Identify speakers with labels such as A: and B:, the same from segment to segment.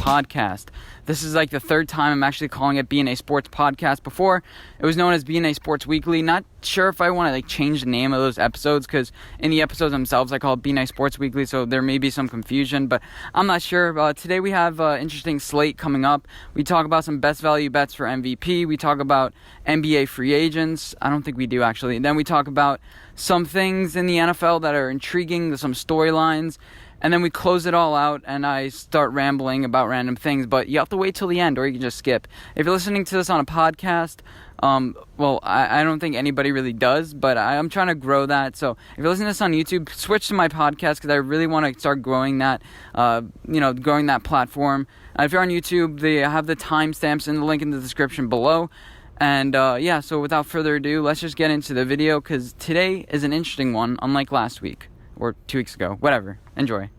A: podcast. This is like the third time I'm actually calling it BnA Sports Podcast. Before, it was known as BnA Sports Weekly. Not sure if I want to change the name of those episodes, because in the episodes themselves I call it BnA Sports Weekly, so there may be some confusion, but I'm not sure. Today we have an interesting slate coming up. We talk about some best value bets for MVP. We talk about NBA free agents. I don't think we do, actually. And then we talk about some things in the NFL that are intriguing, some storylines. And then we close it all out, and I start rambling about random things. But you have to wait till the end, or you can just skip. If you're listening to this on a podcast, I don't think anybody really does, but I'm trying to grow that. So if you're listening to this on YouTube, switch to my podcast, because I really want to start growing that, growing that platform. If you're on YouTube, they have the timestamps in the link in the description below. And so without further ado, let's just get into the video, because today is an interesting one, unlike last week. Or 2 weeks ago. Whatever. Enjoy.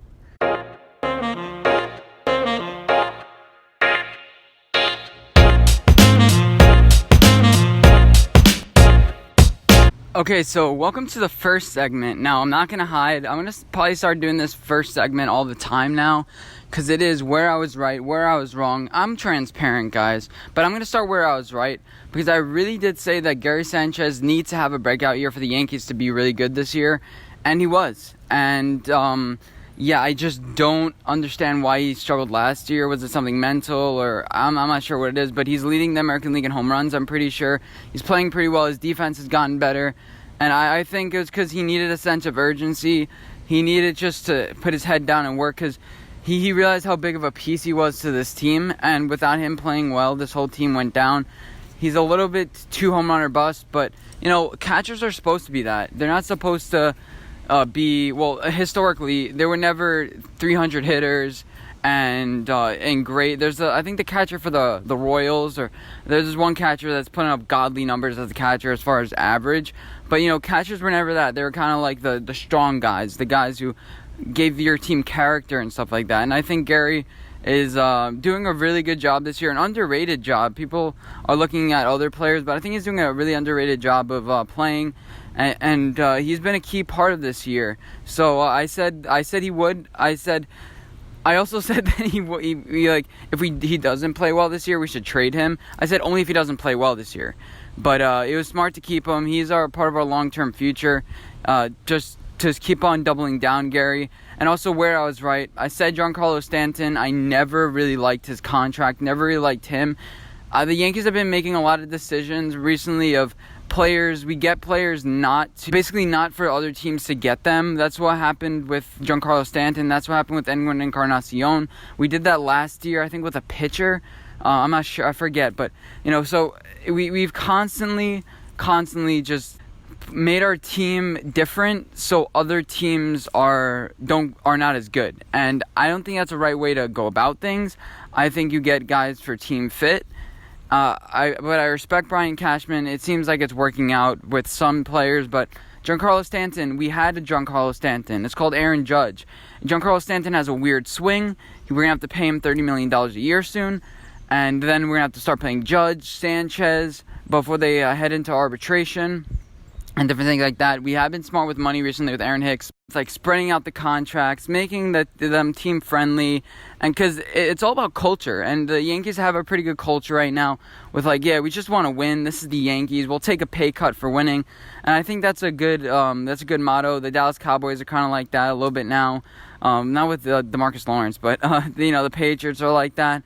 A: Okay, so welcome to the first segment. Now, I'm not going to hide. I'm going to probably start doing this first segment all the time now, because it is where I was right, where I was wrong. I'm transparent, guys, but I'm going to start where I was right, because I really did say that Gary Sanchez needs to have a breakout year for the Yankees to be really good this year. And he was. And, I just don't understand why he struggled last year. Was it something mental, or I'm not sure what it is, but he's leading the American League in home runs, I'm pretty sure. He's playing pretty well. His defense has gotten better. And I think it was because he needed a sense of urgency. He needed just to put his head down and work, because he realized how big of a piece he was to this team. And without him playing well, this whole team went down. He's a little bit too home run or bust, but, catchers are supposed to be that. They're not supposed to historically, there were never 300 hitters and great. I think the catcher for the Royals, or there's this one catcher that's putting up godly numbers as a catcher as far as average. But, catchers were never that. They were kind of like the strong guys, the guys who gave your team character and stuff like that. And I think Gary is doing a really good job this year, an underrated job. People are looking at other players, but I think he's doing a really underrated job of playing. And he's been a key part of this year. So I said he would. I also said that if he doesn't play well this year, we should trade him. I said only if he doesn't play well this year. But it was smart to keep him. He's part of our long-term future. Just keep on doubling down, Gary. And also where I was right, I said Giancarlo Stanton. I never really liked his contract. Never really liked him. The Yankees have been making a lot of decisions recently of players. We get players not for other teams to get them. That's what happened with Giancarlo Stanton. That's what happened with Edwin Encarnacion. We did that last year, I think, with a pitcher. I'm not sure. I forget. But, so we've constantly just made our team different, so other teams are not as good. And I don't think that's the right way to go about things. I think you get guys for team fit. But I respect Brian Cashman. It seems like it's working out with some players, but Giancarlo Stanton, we had a Giancarlo Stanton. It's called Aaron Judge. Giancarlo Stanton has a weird swing. We're going to have to pay him $30 million a year soon. And then we're going to have to start paying Judge, Sanchez, before they head into arbitration and different things like that. We have been smart with money recently with Aaron Hicks. It's like spreading out the contracts, making them team friendly, and because it's all about culture. And the Yankees have a pretty good culture right now with we just want to win. This is the Yankees. We'll take a pay cut for winning, and I think that's a good motto. The Dallas Cowboys are kind of like that a little bit now, not with DeMarcus Lawrence, but the Patriots are like that.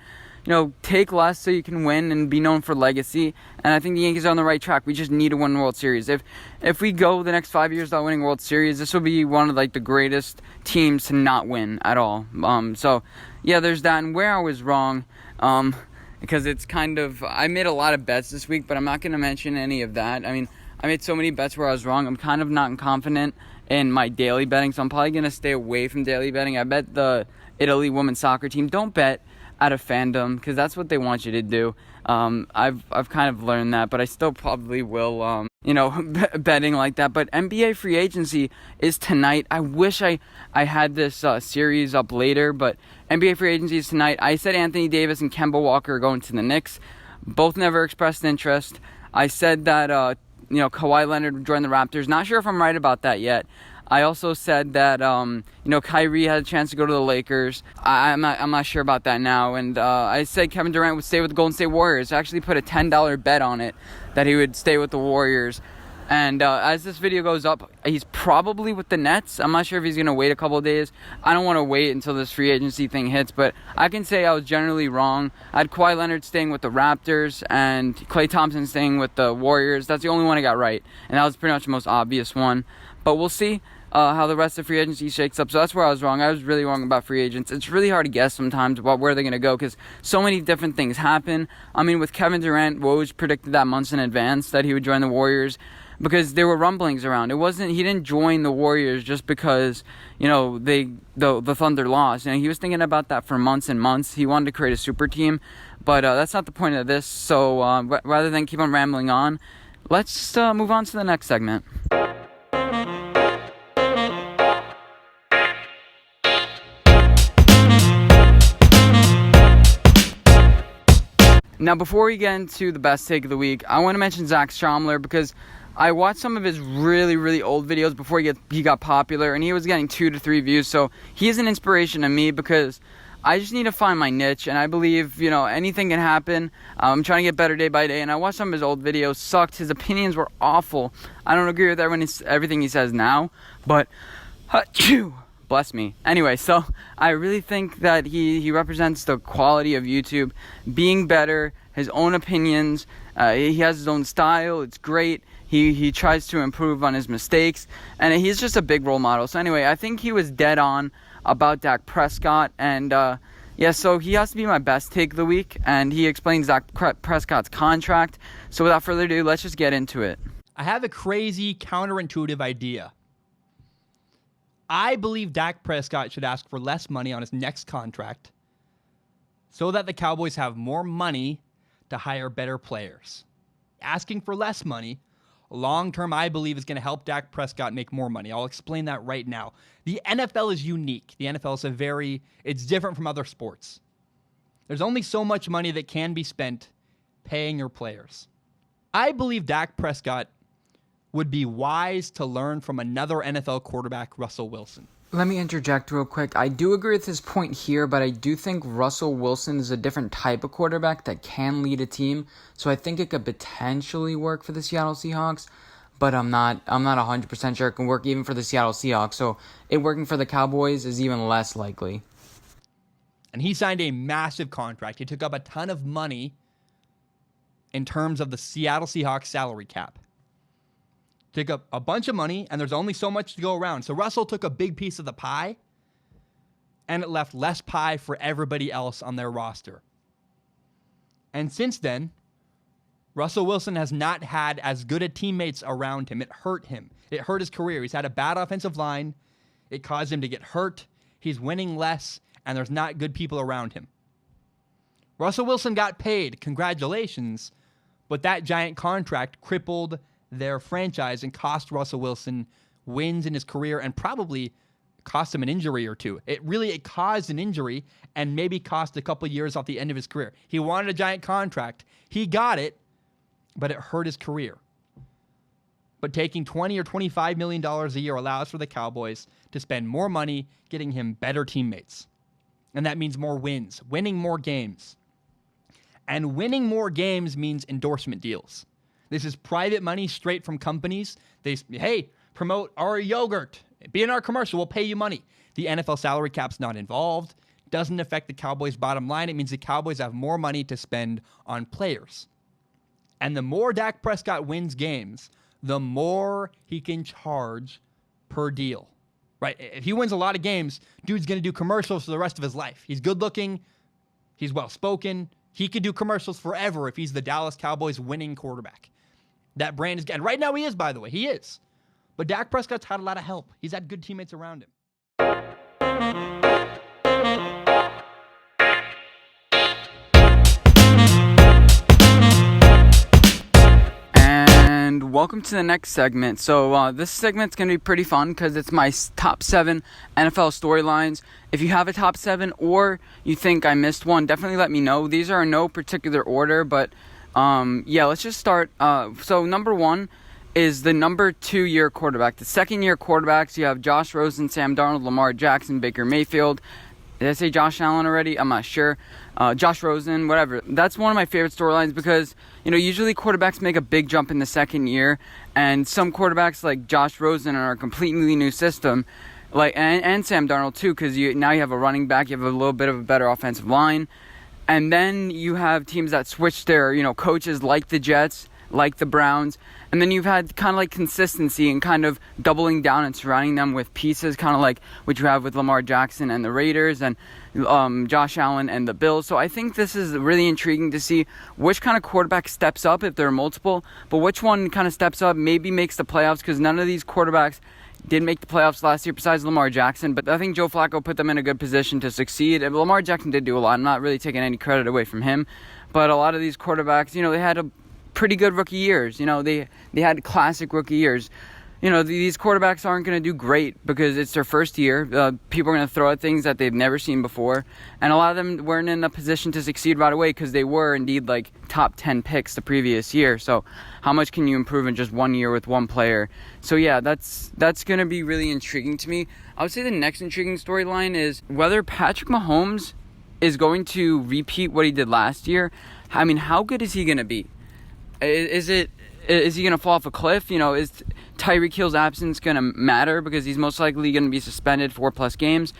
A: Take less so you can win and be known for legacy. And I think the Yankees are on the right track. We just need to win World Series. If we go the next 5 years without winning World Series, this will be one of the greatest teams to not win at all. There's that. And where I was wrong, because it's I made a lot of bets this week, but I'm not going to mention any of that. I mean, I made so many bets where I was wrong. I'm kind of not confident in my daily betting, so I'm probably going to stay away from daily betting. I bet the Italy women's soccer team. Don't bet out of fandom, because that's what they want you to do. I've kind of learned that, but I still probably will, betting like that. But NBA free agency is tonight. I wish I had this series up later, but NBA free agency is tonight. I said Anthony Davis and Kemba Walker are going to the Knicks. Both never expressed interest. I said that, Kawhi Leonard would join the Raptors. Not sure if I'm right about that yet. I also said that Kyrie had a chance to go to the Lakers. I'm not sure about that now. And I said Kevin Durant would stay with the Golden State Warriors. I actually put a $10 bet on it that he would stay with the Warriors. And as this video goes up, he's probably with the Nets. I'm not sure if he's going to wait a couple of days. I don't want to wait until this free agency thing hits, but I can say I was generally wrong. I had Kawhi Leonard staying with the Raptors and Klay Thompson staying with the Warriors. That's the only one I got right, and that was pretty much the most obvious one. But we'll see how the rest of free agency shakes up. So that's where I was wrong. I was really wrong about free agents. It's really hard to guess sometimes about where they're going to go because so many different things happen. I mean, with Kevin Durant, Woj predicted that months in advance that he would join the Warriors, because there were rumblings around. He didn't join the Warriors just because, the Thunder lost. He was thinking about that for months and months. He wanted to create a super team, but that's not the point of this. So rather than keep on rambling on, let's move on to the next segment. Now, before we get into the best take of the week, I want to mention Zach Stromler because I watched some of his really, really old videos before he got popular, and he was getting 2 to 3 views. So he is an inspiration to me because I just need to find my niche, and I believe, anything can happen. I'm trying to get better day by day, and I watched some of his old videos. Sucked. His opinions were awful. I don't agree with everything he says now, but bless me. Anyway, so I really think that he represents the quality of YouTube, being better, his own opinions. He has his own style. It's great. He tries to improve on his mistakes, and he's just a big role model. So anyway, I think he was dead on about Dak Prescott, and so he has to be my best take of the week, and he explains Dak Prescott's contract. So without further ado, let's just get into it.
B: I have a crazy, counterintuitive idea. I believe Dak Prescott should ask for less money on his next contract so that the Cowboys have more money to hire better players. Asking for less money, long-term, I believe, is going to help Dak Prescott make more money. I'll explain that right now. The NFL is unique. The NFL is it's different from other sports. There's only so much money that can be spent paying your players. I believe Dak Prescott would be wise to learn from another NFL quarterback, Russell Wilson.
A: Let me interject real quick. I do agree with his point here, but I do think Russell Wilson is a different type of quarterback that can lead a team. So I think it could potentially work for the Seattle Seahawks, but I'm not 100% sure it can work even for the Seattle Seahawks. So it working for the Cowboys is even less likely.
B: And he signed a massive contract. He took up a ton of money in terms of the Seattle Seahawks salary cap. Took up a bunch of money, and there's only so much to go around. So Russell took a big piece of the pie, and it left less pie for everybody else on their roster. And since then, Russell Wilson has not had as good a teammates around him. It hurt him. It hurt his career. He's had a bad offensive line. It caused him to get hurt. He's winning less, and there's not good people around him. Russell Wilson got paid. Congratulations. But that giant contract crippled their franchise and cost Russell Wilson wins in his career and probably cost him an injury or two. It caused an injury and maybe cost a couple years off the end of his career. He wanted a giant contract. He got it, but it hurt his career. But taking $20 or $25 million a year allows for the Cowboys to spend more money getting him better teammates. And that means more wins, winning more games. And winning more games means endorsement deals. This is private money straight from companies. Hey, promote our yogurt. Be in our commercial. We'll pay you money. The NFL salary cap's not involved. Doesn't affect the Cowboys' bottom line. It means the Cowboys have more money to spend on players. And the more Dak Prescott wins games, the more he can charge per deal. Right? If he wins a lot of games, dude's going to do commercials for the rest of his life. He's good looking. He's well spoken. He could do commercials forever if he's the Dallas Cowboys winning quarterback. That brand is, and right now he is, by the way, he is. But Dak Prescott's had a lot of help. He's had good teammates around him.
A: And welcome to the next segment. So this segment's going to be pretty fun because it's my top 7 NFL storylines. If you have a top 7 or you think I missed one, definitely let me know. These are in no particular order, but let's just start. So number 1 is the number 2-year quarterback. The second-year quarterbacks, you have Josh Rosen, Sam Darnold, Lamar Jackson, Baker Mayfield. Did I say Josh Allen already? I'm not sure. Josh Rosen, whatever. That's one of my favorite storylines because, usually quarterbacks make a big jump in the second year, and some quarterbacks like Josh Rosen are a completely new system, and Sam Darnold too, because now you have a running back, you have a little bit of a better offensive line, and then you have teams that switch their, coaches like the Jets, like the Browns, and then you've had kind of like consistency and kind of doubling down and surrounding them with pieces, kind of like what you have with Lamar Jackson and the Raiders and Josh Allen and the Bills. So I think this is really intriguing to see which kind of quarterback steps up if there are multiple, but which one kind of steps up, maybe makes the playoffs, because none of these quarterbacks did make the playoffs last year besides Lamar Jackson, but I think Joe Flacco put them in a good position to succeed. And Lamar Jackson did do a lot. I'm not really taking any credit away from him, but a lot of these quarterbacks, they had a pretty good rookie years. They had classic rookie years. These quarterbacks aren't going to do great because it's their first year. People are going to throw at things that they've never seen before, and a lot of them weren't in a position to succeed right away because they were indeed like top 10 picks the previous year. So how much can you improve in just 1 year with one player? So yeah, that's going to be really intriguing to me. I would say the next intriguing storyline is whether Patrick Mahomes is going to repeat what he did last year. I mean, how good is he going to be? Is he going to fall off a cliff? Is Tyreek Hill's absence going to matter because he's most likely going to be suspended 4+ games?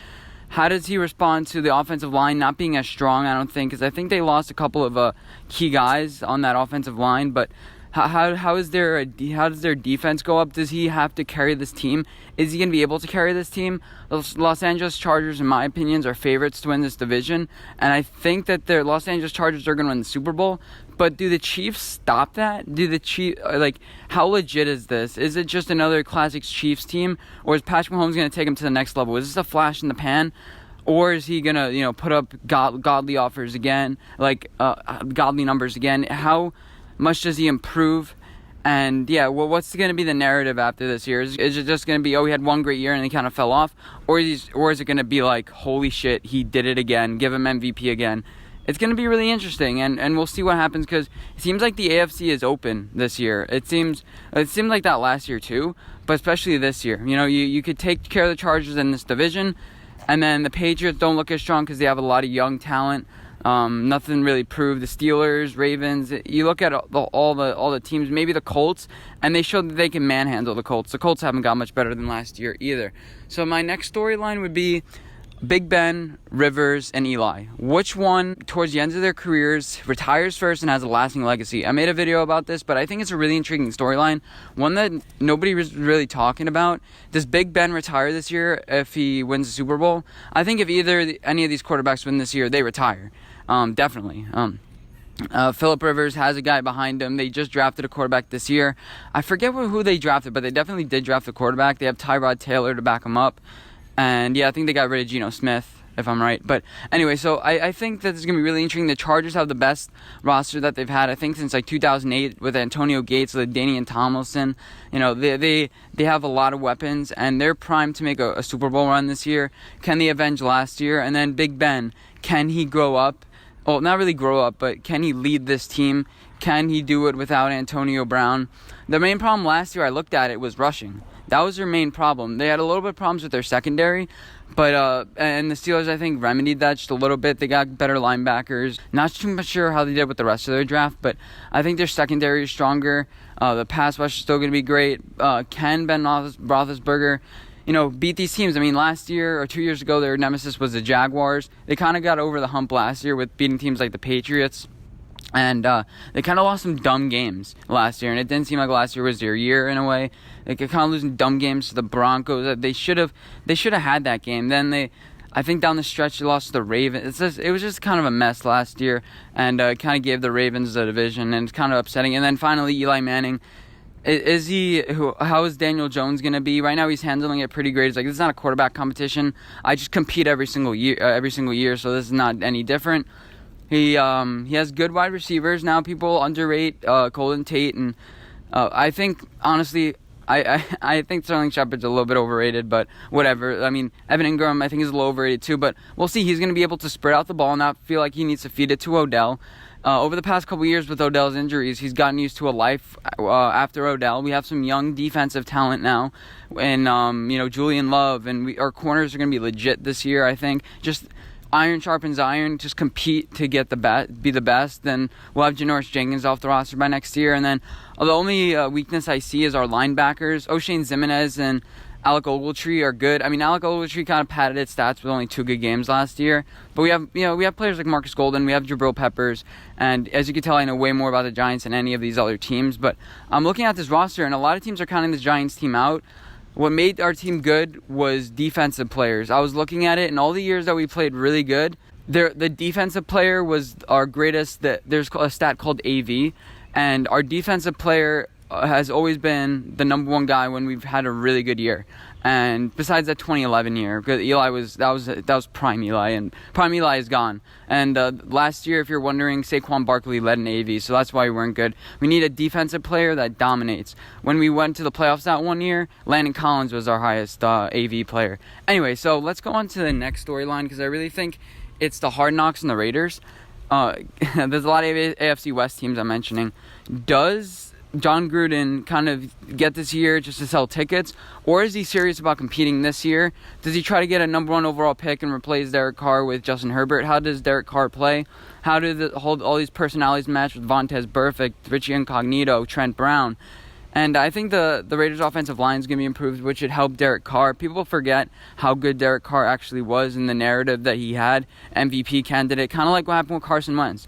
A: How does he respond to the offensive line not being as strong? I don't think, because I think they lost a couple of key guys on that offensive line. But how does their defense go up? Does he have to carry this team? Is he going to be able to carry this team? The Los Angeles Chargers, in my opinion, are favorites to win this division, and I think that the Los Angeles Chargers are going to win the Super Bowl. But do the Chiefs stop that? Do the Chiefs, how legit is this? Is it just another classic Chiefs team, or is Patrick Mahomes going to take them to the next level? Is this a flash in the pan, or is he going to put up godly offers again, godly numbers again? How much does he improve? And yeah, what's going to be the narrative after this year? Is it just going to be, he had one great year and he kind of fell off? Or is it going to be like, holy shit, he did it again, give him MVP again? It's going to be really interesting, and we'll see what happens, because it seems like the AFC is open this year. It seemed like that last year too, but especially this year. You could take care of the Chargers in this division, and then the Patriots don't look as strong because they have a lot of young talent. Nothing really proved. The Steelers, Ravens, you look at all the teams, maybe the Colts, and they showed that they can manhandle the Colts. The Colts haven't got much better than last year either. So my next storyline would be Big Ben, Rivers, and Eli. Which one, towards the end of their careers, retires first and has a lasting legacy? I made a video about this, but I think it's a really intriguing storyline, one that nobody was really talking about. Does Big Ben retire this year if he wins the Super Bowl? I think if any of these quarterbacks win this year, they retire. Definitely. Phillip Rivers has a guy behind him. They just drafted a quarterback this year. I forget who they drafted, but they definitely did draft a quarterback. They have Tyrod Taylor to back him up. And yeah, I think they got rid of Geno Smith, if I'm right. But anyway, so I think that this is going to be really interesting. The Chargers have the best roster that they've had, I think, since 2008 with Antonio Gates, with Danian Tomlinson. They have a lot of weapons, and they're primed to make a Super Bowl run this year. Can they avenge last year? And then Big Ben, can he grow up? Well, not really grow up, but can he lead this team? Can he do it without Antonio Brown? The main problem last year, I looked at it, was rushing. That was their main problem. They had a little bit of problems with their secondary, but and the Steelers, I think, remedied that just a little bit. They got better linebackers. Not too much sure how they did with the rest of their draft, but I think their secondary is stronger. The pass rush is still going to be great. Can Ben Roethlisberger, beat these teams? I mean, last year or 2 years ago, their nemesis was the Jaguars. They kind of got over the hump last year with beating teams like the Patriots. And they kind of lost some dumb games last year, and it didn't seem like last year was their year in a way. They could kind of losing dumb games to the Broncos. They should have had that game. Then I think down the stretch they lost to the Ravens. It was just kind of a mess last year, and kind of gave the Ravens the division, and it's kind of upsetting. And then finally, Eli Manning. How is Daniel Jones going to be? Right now he's handling it pretty great. It's like, this is not a quarterback competition. I just compete every single year, so this is not any different. He has good wide receivers. Now people underrate Golden Tate, and I think, honestly, I think Sterling Shepard's a little bit overrated, but whatever. I mean, Evan Ingram I think is a little overrated too, but we'll see. He's going to be able to spread out the ball and not feel like he needs to feed it to Odell. Over the past couple years with Odell's injuries, he's gotten used to a life after Odell. We have some young defensive talent now, and Julian Love, and our corners are going to be legit this year. I think just iron sharpens iron. Just compete to get be the best. Then we'll have Janoris Jenkins off the roster by next year, and then the only weakness I see is our linebackers. O'Shane Zimenez and Alec Ogletree are good. I mean, Alec Ogletree kind of padded its stats with only 2 good games last year. But we have players like Marcus Golden, we have Jabril Peppers, and as you can tell, I know way more about the Giants than any of these other teams. But I'm looking at this roster, and a lot of teams are counting this Giants team out. What made our team good was defensive players. I was looking at it, and all the years that we played really good, the defensive player was our greatest. There's a stat called AV, and our defensive player has always been the number one guy when we've had a really good year. And besides that 2011 year, because Eli that was prime Eli, and prime Eli is gone. And last year, if you're wondering, Saquon Barkley led in AV, so that's why we weren't good. We need a defensive player that dominates. When we went to the playoffs that one year, Landon Collins was our highest AV player. Anyway, so let's go on to the next storyline, because I really think it's the Hard Knocks and the Raiders. There's a lot of AFC West teams I'm mentioning. Does John Gruden kind of get this year just to sell tickets, or is he serious about competing this year? Does he try to get a number 1 overall pick and replace Derek Carr with Justin Herbert? How does Derek Carr play? How do all these personalities match with Vontaze Burfict, Richie Incognito, Trent Brown? And I think the Raiders' offensive line is going to be improved, which should help Derek Carr. People forget how good Derek Carr actually was in the narrative that he had, MVP candidate, kind of like what happened with Carson Wentz.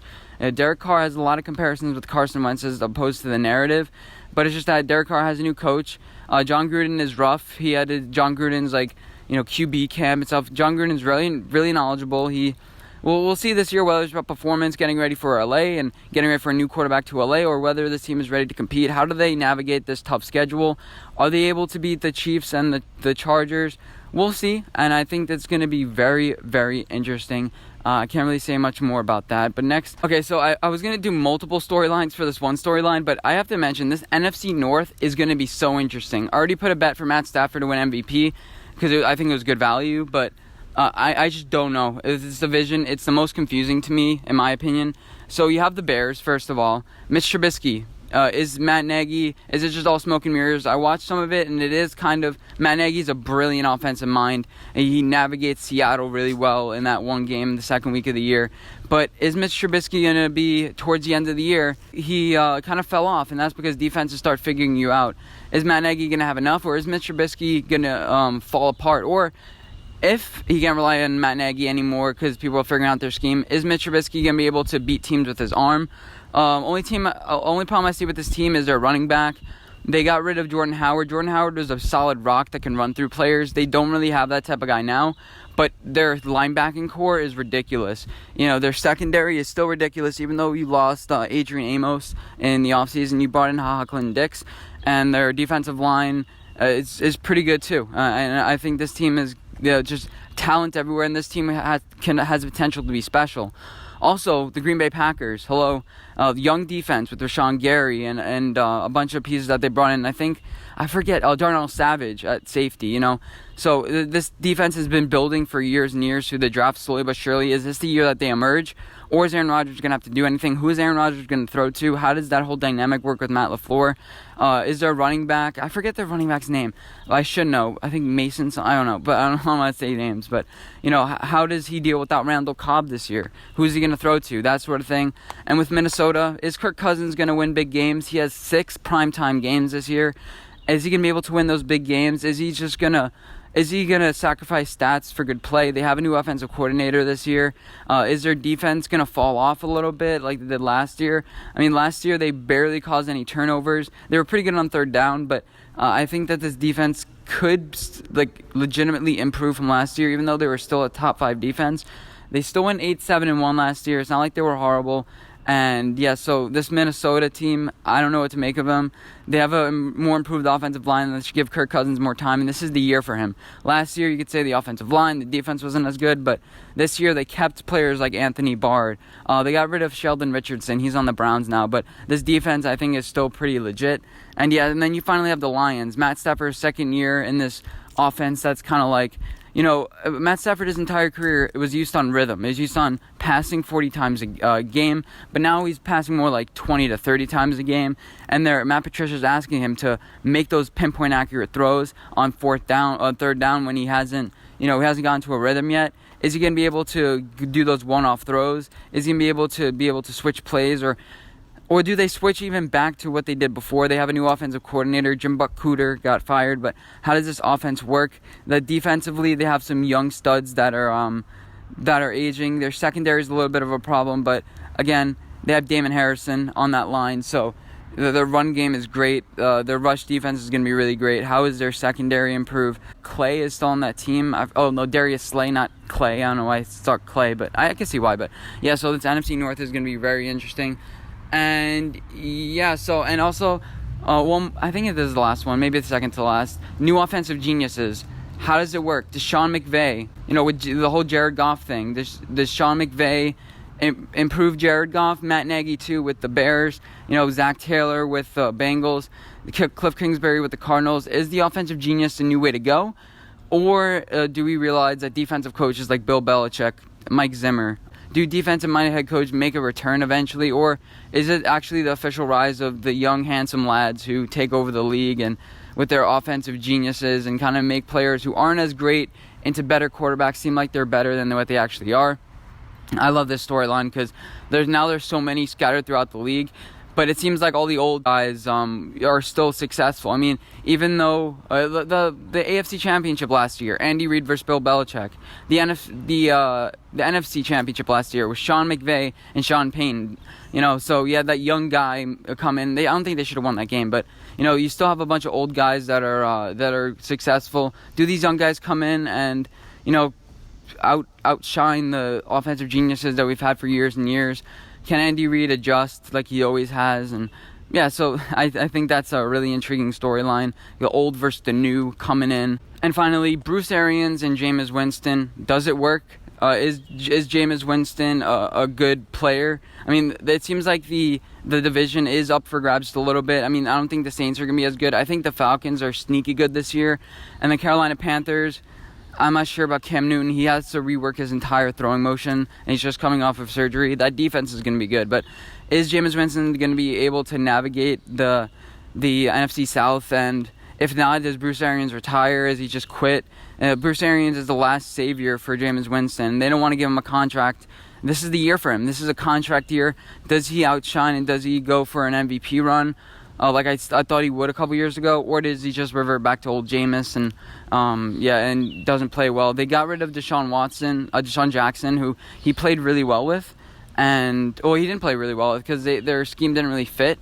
A: Derek Carr has a lot of comparisons with Carson Wentz as opposed to the narrative, but it's just that Derek Carr has a new coach. John Gruden is rough. He had John Gruden's QB camp itself. John Gruden's really knowledgeable. We'll see this year whether it's about performance, getting ready for LA and getting ready for a new quarterback to LA, or whether this team is ready to compete. How do they navigate this tough schedule? Are they able to beat the Chiefs and the Chargers? We'll see, and I think that's going to be very, very interesting. I can't really say much more about that. But next, okay, so I was going to do multiple storylines for this one storyline, but I have to mention this NFC North is going to be so interesting. I already put a bet for Matt Stafford to win MVP because I think it was good value, but I just don't know. This division, it's the most confusing to me, in my opinion. So you have the Bears, first of all. Mitch Trubisky. Is Matt Nagy, is it just all smoke and mirrors? I watched some of it, and it is kind of, Matt Nagy's a brilliant offensive mind, and he navigates Seattle really well in that one game, the second week of the year. But is Mitch Trubisky going to be, towards the end of the year, he kind of fell off, and that's because defenses start figuring you out. Is Matt Nagy going to have enough, or is Mitch Trubisky going to fall apart? Or if he can't rely on Matt Nagy anymore because people are figuring out their scheme, is Mitch Trubisky going to be able to beat teams with his arm? Only problem I see with this team is their running back. They got rid of Jordan Howard. Jordan Howard was a solid rock that can run through players. They don't really have that type of guy now, but their linebacking core is ridiculous. Their secondary is still ridiculous, even though you lost Adrian Amos in the offseason. You brought in HaHa Dix, and their defensive line is pretty good too. And I think this team is just talent everywhere, and this team has potential to be special. Also, the Green Bay Packers, young defense with Rashawn Gary and a bunch of pieces that they brought in. I forget, Darnell Savage at safety, So this defense has been building for years and years through the draft, slowly but surely. Is this the year that they emerge? Or is Aaron Rodgers going to have to do anything? Who is Aaron Rodgers going to throw to? How does that whole dynamic work with Matt LaFleur? Is there a running back? I forget their running back's name. I should know. I think Mason, I don't know. But I don't want to say names. But, how does he deal without Randall Cobb this year? Who's he going to throw to? That sort of thing. And with Minnesota, is Kirk Cousins going to win big games? He has 6 primetime games this year. Is he going to be able to win those big games? Is he going to sacrifice stats for good play? They have a new offensive coordinator this year. Is their defense going to fall off a little bit like they did last year? Last year they barely caused any turnovers. They were pretty good on third down, but I think that this defense could legitimately improve from last year, even though they were still a top 5 defense. They still went 8-7-1 last year. It's not like they were horrible. And yeah, so this Minnesota team, I don't know what to make of them. They have a more improved offensive line that should give Kirk Cousins more time, and this is the year for him. Last year, you could say the offensive line, the defense wasn't as good, but this year they kept players like Anthony Barr. They got rid of Sheldon Richardson. He's on the Browns now, but this defense, I think, is still pretty legit. And yeah, and then you finally have the Lions. Matt Stafford's second year in this offense that's kind of like, Matt Stafford, his entire career, it was used on rhythm. It was used on passing 40 times a game, but now he's passing more like 20 to 30 times a game. And Matt Patricia's asking him to make those pinpoint accurate throws on third down when he hasn't gotten to a rhythm yet. Is he going to be able to do those one-off throws? Is he going to be able to switch plays, or do they switch even back to what they did before? They have a new offensive coordinator. Jim Buck Cooter got fired, but how does this offense work? Defensively, they have some young studs that are aging. Their secondary is a little bit of a problem, but again, they have Damon Harrison on that line, so their run game is great. Their rush defense is going to be really great. How is their secondary improved? Clay is still on that team. Darius Slay, not Clay. I don't know why I thought Clay, but I can see why. But yeah, so this NFC North is going to be very interesting. And yeah, I think this is the last one, maybe the second to last. New offensive geniuses. How does it work? Does Sean McVay, with the whole Jared Goff thing, does Sean McVay improve Jared Goff? Matt Nagy too with the Bears. Zach Taylor with the Bengals. Cliff Kingsbury with the Cardinals. Is the offensive genius a new way to go, or do we realize that defensive coaches like Bill Belichick, Mike Zimmer, do defensive-minded head coach make a return eventually, or is it actually the official rise of the young, handsome lads who take over the league and with their offensive geniuses and kind of make players who aren't as great into better quarterbacks seem like they're better than what they actually are? I love this storyline because there's so many scattered throughout the league, but it seems like all the old guys are still successful. I mean, even though the AFC Championship last year, Andy Reid versus Bill Belichick, the NFC Championship last year was Sean McVay and Sean Payton. So you had that young guy come in. I don't think they should have won that game, but you still have a bunch of old guys that are successful. Do these young guys come in and outshine the offensive geniuses that we've had for years and years? Can Andy Reid adjust like he always has? And yeah, so I think that's a really intriguing storyline. The old versus the new coming in. And finally, Bruce Arians and Jameis Winston. Does it work? Is Jameis Winston a good player? I mean, it seems like the division is up for grabs just a little bit. I mean, I don't think the Saints are going to be as good. I think the Falcons are sneaky good this year. And the Carolina Panthers, I'm not sure about Cam Newton. He has to rework his entire throwing motion, and he's just coming off of surgery. That defense is going to be good, but is Jameis Winston going to be able to navigate the NFC South? And if not, does Bruce Arians retire? Does he just quit? Bruce Arians is the last savior for Jameis Winston. They don't want to give him a contract. This is the year for him. This is a contract year. Does he outshine and does he go for an MVP run? Like I thought he would a couple years ago, or does he just revert back to old Jameis and doesn't play well? They got rid of Deshaun Jackson, who he played really well with, and he didn't play really well with because their scheme didn't really fit.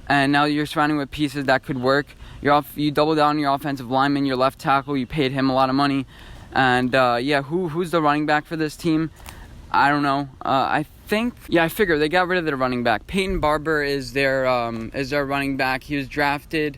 A: And now you're surrounding with pieces that could work. You double down on your offensive lineman, your left tackle. You paid him a lot of money, and who's the running back for this team? I don't know. I figure they got rid of their running back. Peyton Barber is their running back. He was drafted,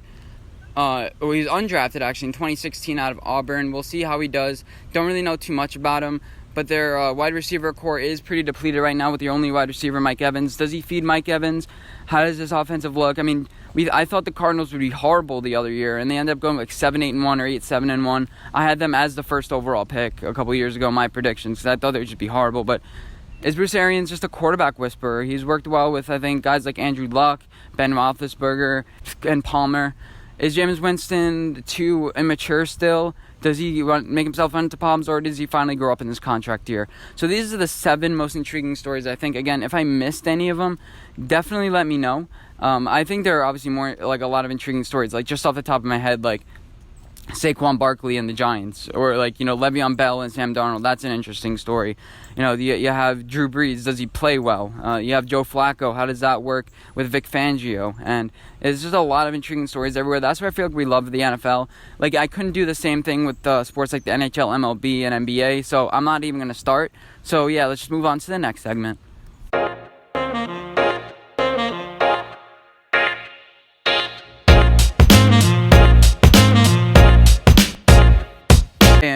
A: he's undrafted actually in 2016 out of Auburn. We'll see how he does. Don't really know too much about him, but their wide receiver core is pretty depleted right now with their only wide receiver, Mike Evans. Does he feed Mike Evans? How does this offensive look? I mean, I thought the Cardinals would be horrible the other year, and they ended up going like 7-8-1 or 8-7-1. I had them as the first overall pick a couple years ago, my predictions, because I thought they would just be horrible, but is Bruce Arians just a quarterback whisperer? He's worked well with, I think, guys like Andrew Luck, Ben Roethlisberger, and Palmer. Is Jameis Winston too immature still? Does he make himself run into problems, or does he finally grow up in this contract year? So these are the 7 most intriguing stories, I think. Again, if I missed any of them, definitely let me know. I think there are obviously more, like a lot of intriguing stories, like just off the top of my head, like Saquon Barkley and the Giants, or Le'Veon Bell and Sam Darnold. That's an interesting story. You have Drew Brees. Does he play well? You have Joe Flacco. How does that work with Vic Fangio? And it's just a lot of intriguing stories everywhere. That's why I feel like we love the NFL. Like, I couldn't do the same thing with sports like the NHL, MLB, and NBA, so I'm not even going to start. So yeah, let's just move on to the next segment.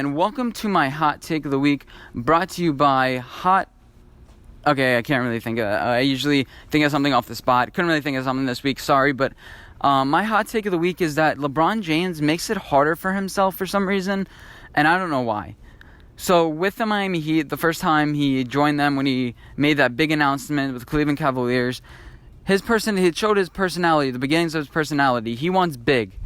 A: and welcome to my hot take of the week, brought to you by Okay, I can't really think of it. I usually think of something off the spot. Couldn't really think of something this week, sorry, but my hot take of the week is that LeBron James makes it harder for himself for some reason, and I don't know why. So with the Miami Heat, the first time he joined them when he made that big announcement with the Cleveland Cavaliers, he showed his personality, the beginnings of his personality. He wants big.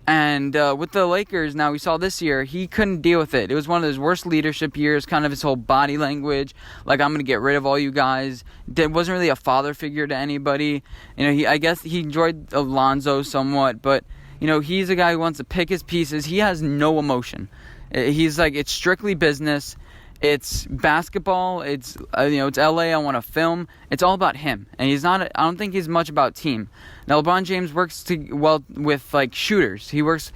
A: And with the Lakers, now we saw this year, he couldn't deal with it. It was one of his worst leadership years, kind of his whole body language, like, I'm going to get rid of all you guys. Wasn't really a father figure to anybody. I guess he enjoyed Alonzo somewhat, but, he's a guy who wants to pick his pieces. He has no emotion. He's like, it's strictly business. It's basketball. It's it's LA. I want to film. It's all about him, and he's not. I don't think he's much about team. Now LeBron James works well with like shooters. He worked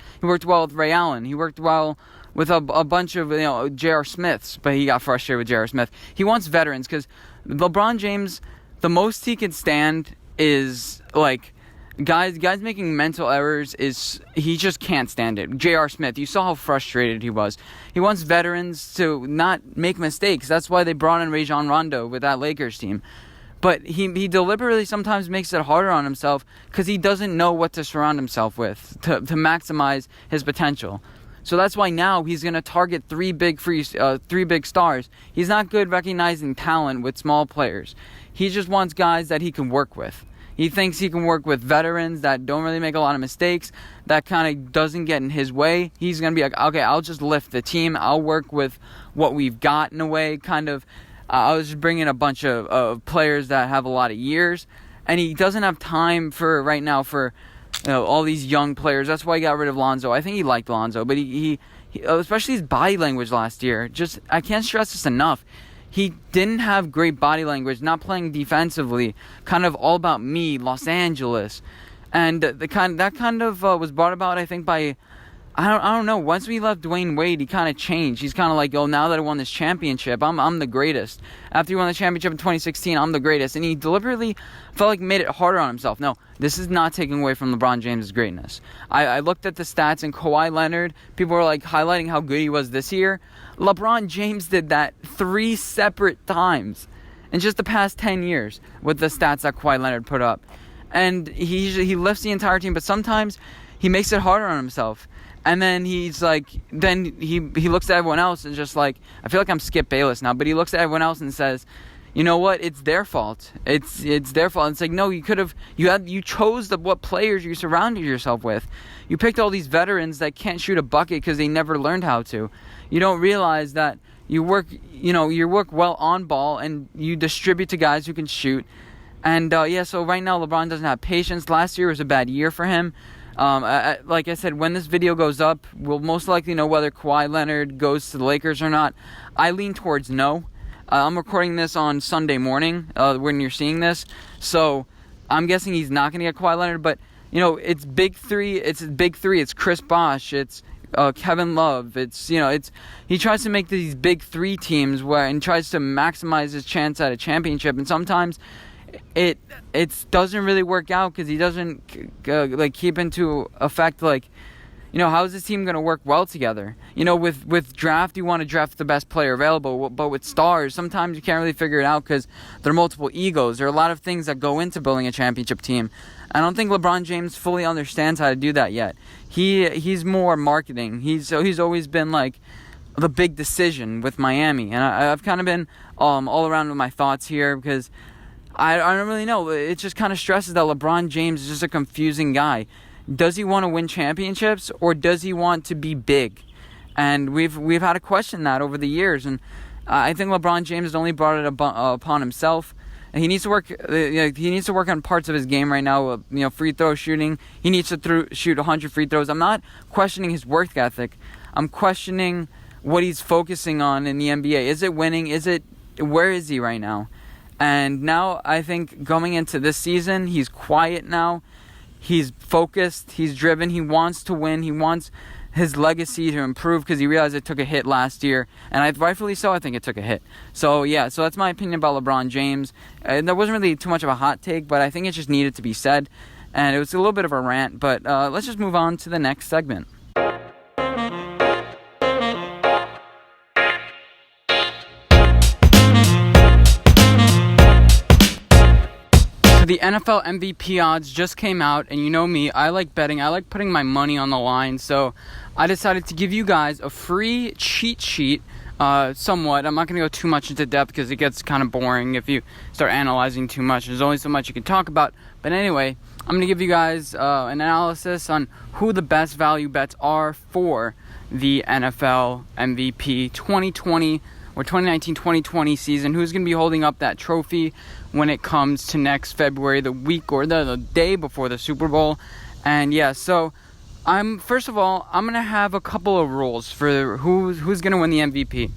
A: well with Ray Allen. He worked well with a bunch of J.R. Smiths, but he got frustrated with J.R. Smith. He wants veterans because LeBron James, the most he can stand is like guys making mental errors. He just can't stand it. J.R. Smith, you saw how frustrated he was. He wants veterans to not make mistakes. That's why they brought in Rajon Rondo with that Lakers team. But he deliberately sometimes makes it harder on himself because he doesn't know what to surround himself with to maximize his potential. So that's why now he's going to target three big stars. He's not good recognizing talent with small players. He just wants guys that he can work with. He thinks he can work with veterans that don't really make a lot of mistakes, that kind of doesn't get in his way. He's going to be like, okay, I'll just lift the team. I'll work with what we've got in a way, kind of. I'll just bring in a bunch of players that have a lot of years. And he doesn't have time right now for all these young players. That's why he got rid of Lonzo. I think he liked Lonzo, but he especially his body language last year. I can't stress this enough. He didn't have great body language, not playing defensively, kind of all about me, Los Angeles. And that kind of was brought about, I think, by, I don't know, once we left Dwayne Wade, he kind of changed. He's kind of like, now that I won this championship, I'm the greatest. After he won the championship in 2016, I'm the greatest. And he deliberately felt like made it harder on himself. No, this is not taking away from LeBron James' greatness. I looked at the stats, and Kawhi Leonard, people were like highlighting how good he was this year. LeBron James did that 3 separate times in just the past 10 years with the stats that Kawhi Leonard put up. And he lifts the entire team, but sometimes he makes it harder on himself. And then he's like, he looks at everyone else and just like, I feel like I'm Skip Bayless now, but he looks at everyone else and says, you know what? It's their fault. It's their fault. It's like, no, you chose what players you surrounded yourself with. You picked all these veterans that can't shoot a bucket because they never learned how to. You don't realize that you work well on ball and you distribute to guys who can shoot. And so right now LeBron doesn't have patience. Last year was a bad year for him. Like I said, when this video goes up, we'll most likely know whether Kawhi Leonard goes to the Lakers or not. I lean towards no. I'm recording this on Sunday morning when you're seeing this, so I'm guessing he's not going to get Kawhi Leonard. But it's big three. It's Chris Bosh. It's Kevin Love. He tries to make these big three teams and tries to maximize his chance at a championship, and sometimes it doesn't really work out because he doesn't keep into effect how is this team going to work well together? With draft, you want to draft the best player available, but with stars, sometimes you can't really figure it out because there are multiple egos. There are a lot of things that go into building a championship team. I don't think LeBron James fully understands how to do that yet. He's more marketing. He's always been like the big decision with Miami, and I've kind of been all around with my thoughts here because I don't really know. It just kind of stresses that LeBron James is just a confusing guy. Does he want to win championships or does he want to be big? And we've had to question that over the years, and I think LeBron James has only brought it upon himself. And he needs to work. He needs to work on parts of his game right now. Free throw shooting. He needs to shoot 100 free throws. I'm not questioning his work ethic. I'm questioning what he's focusing on in the NBA. Is it winning? Where is he right now? And now I think going into this season, he's quiet now. He's focused. He's driven. He wants to win. He wants his legacy to improve because he realized it took a hit last year. And rightfully so, I think it took a hit. So that's my opinion about LeBron James. And there wasn't really too much of a hot take, but I think it just needed to be said. And it was a little bit of a rant, but let's just move on to the next segment. So the NFL MVP odds just came out, and you know me, I like betting. I like putting my money on the line. So I decided to give you guys a free cheat sheet, somewhat. I'm not going to go too much into depth because it gets kind of boring if you start analyzing too much. There's only so much you can talk about. But anyway, I'm going to give you guys an analysis on who the best value bets are for the NFL MVP 2020 or 2019-2020 season. Who's going to be holding up that trophy when it comes to next February, the week or the day before the Super Bowl. And yeah, so first of all, I'm going to have a couple of rules for who's going to win the MVP.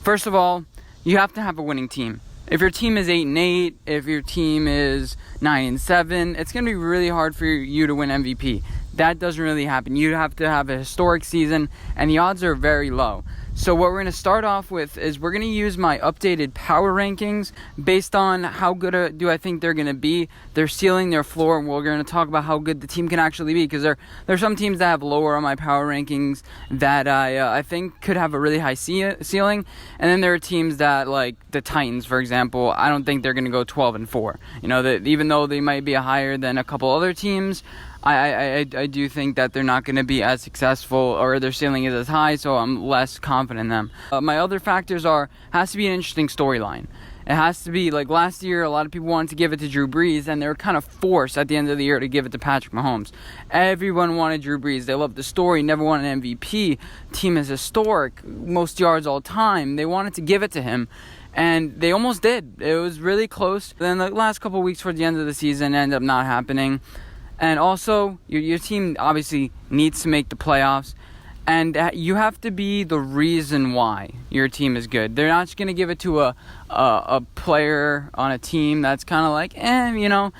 A: First of all, you have to have a winning team. If your team is 8-8, if your team is 9-7, it's going to be really hard for you to win MVP. That doesn't really happen. You have to have a historic season, and the odds are very low. So what we're going to start off with is we're going to use my updated power rankings based on how good do I think they're going to be, their ceiling, their floor, and we're going to talk about how good the team can actually be, because there are some teams that have lower on my power rankings that I think could have a really high ceiling, and then there are teams that, like the Titans, for example, I don't think they're going to go 12-4. You know, that even though they might be higher than a couple other teams, I do think that they're not going to be as successful, or their ceiling is as high, so I'm less confident in them. My other factors has to be an interesting storyline. It has to be, like last year, a lot of people wanted to give it to Drew Brees, and they were kind of forced at the end of the year to give it to Patrick Mahomes. Everyone wanted Drew Brees. They loved the story, never won an MVP. Team is historic, most yards all time. They wanted to give it to him, and they almost did. It was really close. Then the last couple of weeks towards the end of the season ended up not happening. And also, your team obviously needs to make the playoffs. And you have to be the reason why your team is good. They're not just going to give it to a player on a team that's kind of like, you know.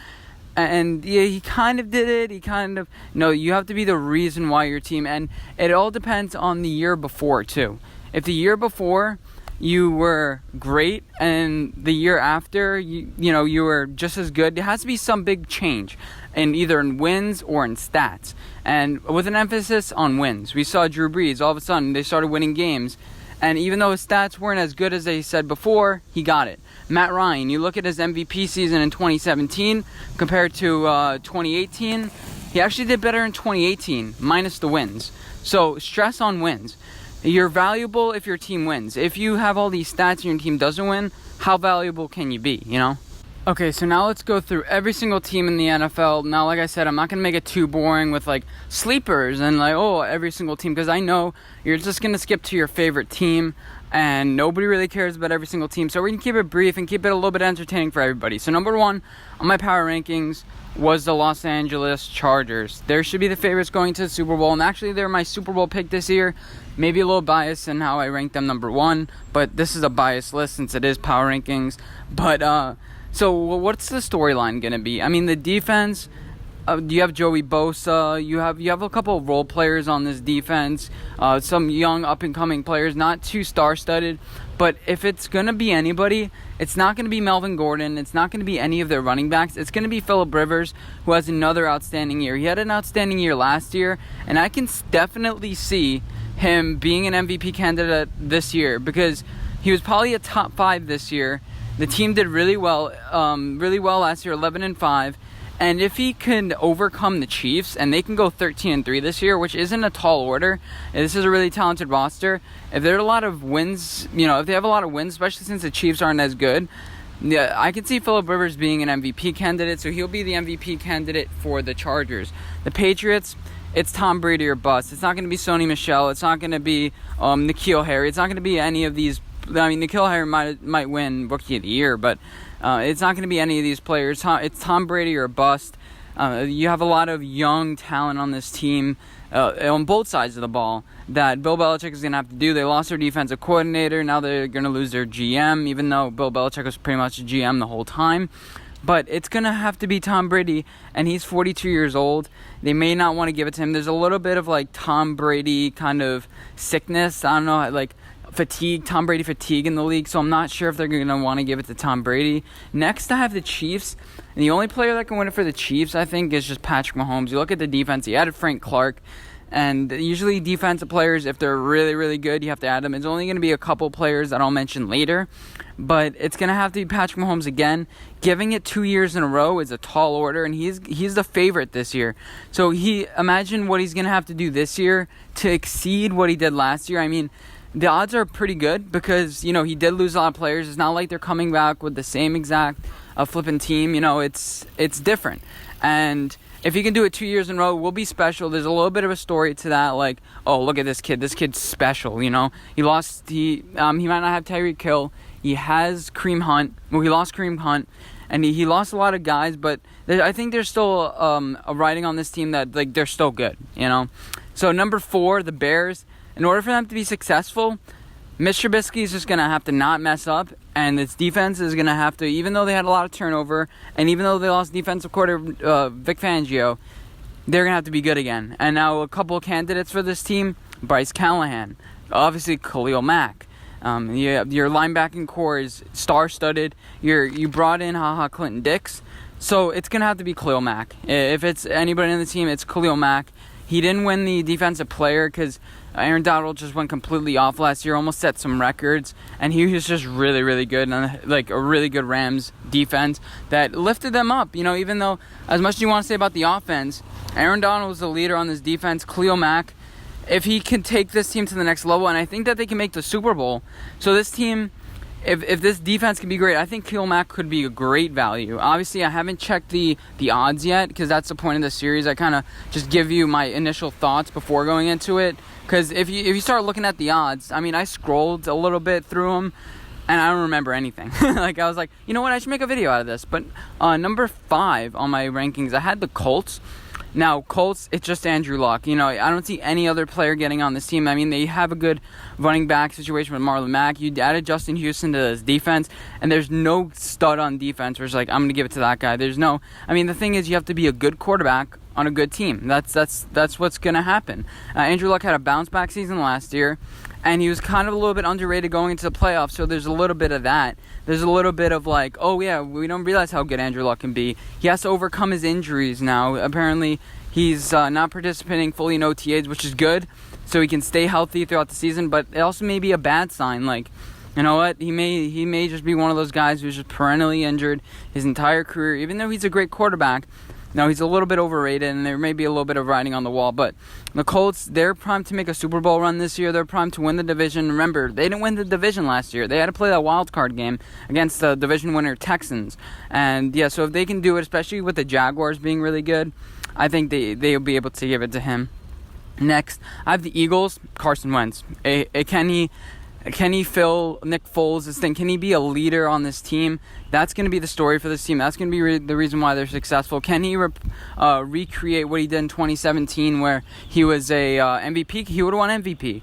A: And yeah, he kind of did it. No, you have to be the reason why your team. And it all depends on the year before, too. If the year before you were great, and the year after, you were just as good, there has to be some big change, either in wins or in stats, and with an emphasis on wins. We saw Drew Brees, all of a sudden, they started winning games, and even though his stats weren't as good as they said before, he got it. Matt Ryan, you look at his MVP season in 2017 compared to 2018, he actually did better in 2018, minus the wins. So, stress on wins. You're valuable if your team wins. If you have all these stats and your team doesn't win, how valuable can you be, you know? Okay, so now let's go through every single team in the NFL. Now, like I said, I'm not going to make it too boring with, like, sleepers and, every single team, because I know you're just going to skip to your favorite team, and nobody really cares about every single team. So we're going to keep it brief and keep it a little bit entertaining for everybody. So number one on my power rankings was the Los Angeles Chargers. They should be the favorites going to the Super Bowl, and actually they're my Super Bowl pick this year. Maybe a little biased in how I ranked them number one, but this is a biased list since it is power rankings. But so what's the storyline going to be? I mean, the defense, you have Joey Bosa, you have a couple of role players on this defense, some young up-and-coming players, not too star-studded, but if it's going to be anybody, it's not going to be Melvin Gordon, it's not going to be any of their running backs, it's going to be Phillip Rivers, who has another outstanding year. He had an outstanding year last year, and I can definitely see him being an MVP candidate this year, because he was probably a top 5 this year. The team did really well last year, 11-5. And if he can overcome the Chiefs, and they can go 13-3 this year, which isn't a tall order, this is a really talented roster. If there are a lot of wins, if they have a lot of wins, especially since the Chiefs aren't as good, yeah, I can see Phillip Rivers being an MVP candidate, so he'll be the MVP candidate for the Chargers. The Patriots, it's Tom Brady or bust. It's not going to be Sony Michel. It's not going to be N'Keal Harry. It's not going to be any of these. I mean, N'Keal Harry might win Rookie of the Year, but it's not going to be any of these players. It's Tom Brady or bust. You have a lot of young talent on this team on both sides of the ball that Bill Belichick is going to have to do. They lost their defensive coordinator. Now they're going to lose their GM, even though Bill Belichick was pretty much a GM the whole time. But it's going to have to be Tom Brady, and he's 42 years old. They may not want to give it to him. There's a little bit of, Tom Brady kind of sickness. I don't know, fatigue, Tom Brady fatigue in the league, so I'm not sure if they're going to want to give it to Tom Brady. Next, I have the Chiefs, and the only player that can win it for the Chiefs, I think, is just Patrick Mahomes. You look at the defense, he added Frank Clark, And usually defensive players, if they're really, really good, you have to add them. It's only going to be a couple players that I'll mention later. But it's going to have to be Patrick Mahomes again. Giving it 2 years in a row is a tall order, and he's the favorite this year. So imagine what he's going to have to do this year to exceed what he did last year. I mean, the odds are pretty good because, he did lose a lot of players. It's not like they're coming back with the same exact flipping team. It's different. And if he can do it 2 years in a row, it will be special. There's a little bit of a story to that, like, oh, look at this kid. This kid's special, He might not have Tyreek Hill. He has Kareem Hunt. Well, he lost Kareem Hunt. And he lost a lot of guys, but I think there's still a writing on this team that, like, they're still good, So, number 4, the Bears. In order for them to be successful, Mitch Trubisky is just going to have to not mess up, and this defense is going to have to, even though they had a lot of turnover, and even though they lost defensive coordinator Vic Fangio, they're going to have to be good again. And now a couple of candidates for this team, Bryce Callahan, obviously Khalil Mack. Your linebacking core is star-studded. You brought in Clinton Dix, so it's going to have to be Khalil Mack. If it's anybody on the team, it's Khalil Mack. He didn't win the defensive player because Aaron Donald just went completely off last year, almost set some records, and he was just really, really good, and like a really good Rams defense that lifted them up. Even though, as much as you want to say about the offense, Aaron Donald was the leader on this defense. Khalil Mack, if he can take this team to the next level, and I think that they can make the Super Bowl. So this team, if this defense can be great, I think Khalil Mack could be a great value. Obviously, I haven't checked the odds yet because that's the point of the series. I kind of just give you my initial thoughts before going into it. Because if you start looking at the odds, I mean, I scrolled a little bit through them, and I don't remember anything. I was like, you know what, I should make a video out of this. But number 5 on my rankings, I had the Colts. Now, Colts, it's just Andrew Luck. I don't see any other player getting on this team. I mean, they have a good running back situation with Marlon Mack. You added Justin Houston to this defense, and there's no stud on defense where it's like, I'm going to give it to that guy. The thing is, you have to be a good quarterback on a good team. That's what's going to happen. Andrew Luck had a bounce-back season last year, and he was kind of a little bit underrated going into the playoffs, so there's a little bit of that. There's a little bit of like, oh yeah, we don't realize how good Andrew Luck can be. He has to overcome his injuries now. Apparently, he's not participating fully in OTAs, which is good, so he can stay healthy throughout the season, but it also may be a bad sign. Like, you know what? He may just be one of those guys who's just perennially injured his entire career, even though he's a great quarterback. Now, he's a little bit overrated, and there may be a little bit of writing on the wall. But the Colts, they're primed to make a Super Bowl run this year. They're primed to win the division. Remember, they didn't win the division last year. They had to play that wild card game against the division winner Texans. And, yeah, so if they can do it, especially with the Jaguars being really good, I think they'll be able to give it to him. Next, I have the Eagles, Carson Wentz. Can he fill Nick Foles' thing? Can he be a leader on this team? That's going to be the story for this team. That's going to be the reason why they're successful. Can he recreate what he did in 2017 where he was a MVP? He would have won MVP.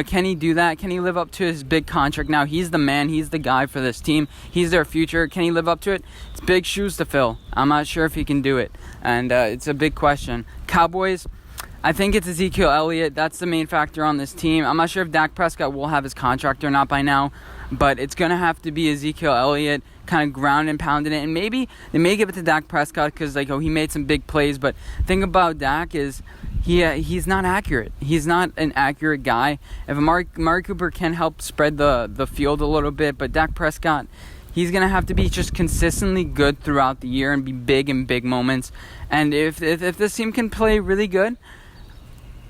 A: Can he do that? Can he live up to his big contract? Now, he's the man. He's the guy for this team. He's their future. Can he live up to it? It's big shoes to fill. I'm not sure if he can do it. And it's a big question. Cowboys, I think it's Ezekiel Elliott. That's the main factor on this team. I'm not sure if Dak Prescott will have his contract or not by now, but it's going to have to be Ezekiel Elliott kind of ground and pounding it. And maybe they may give it to Dak Prescott because, he made some big plays. But the thing about Dak is he's not accurate. He's not an accurate guy. If Amari Cooper can help spread the field a little bit, but Dak Prescott, he's going to have to be just consistently good throughout the year and be big in big moments. And if this team can play really good,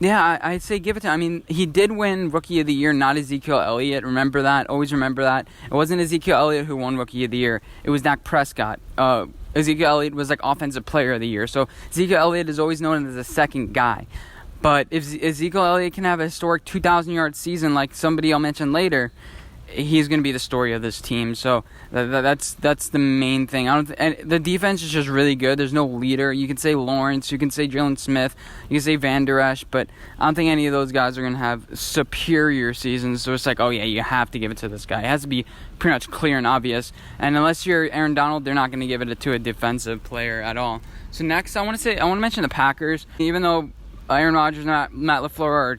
A: yeah, I'd say give it to him. I mean, he did win Rookie of the Year, not Ezekiel Elliott. Remember that. Always remember that. It wasn't Ezekiel Elliott who won Rookie of the Year. It was Dak Prescott. Ezekiel Elliott was Offensive Player of the Year. So Ezekiel Elliott is always known as a second guy. But if Ezekiel Elliott can have a historic 2,000-yard season like somebody I'll mention later, he's going to be the story of this team. So that's the main thing. And the defense is just really good. There's no leader. You can say Lawrence, you can say Jalen Smith, you can say Van Der Esch, but I don't think any of those guys are going to have superior seasons. So it's like, oh yeah, you have to give it to this guy. It has to be pretty much clear and obvious. And unless you're Aaron Donald, they're not going to give it to a defensive player at all. So next, I want to mention the Packers. Even though Aaron Rodgers and Matt LaFleur are,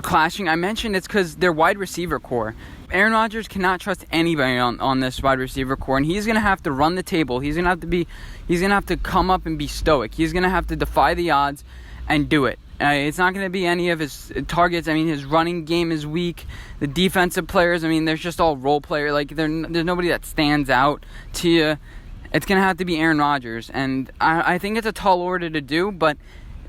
A: clashing, I mentioned it's because their wide receiver core. Aaron Rodgers cannot trust anybody on this wide receiver core, and he's going to have to run the table. He's going to have to come up and be stoic. He's going to have to defy the odds and do it. It's not going to be any of his targets. I mean, his running game is weak. The defensive players, I mean, there's just all role player. Like, there's nobody that stands out to you. It's going to have to be Aaron Rodgers. And I think it's a tall order to do, but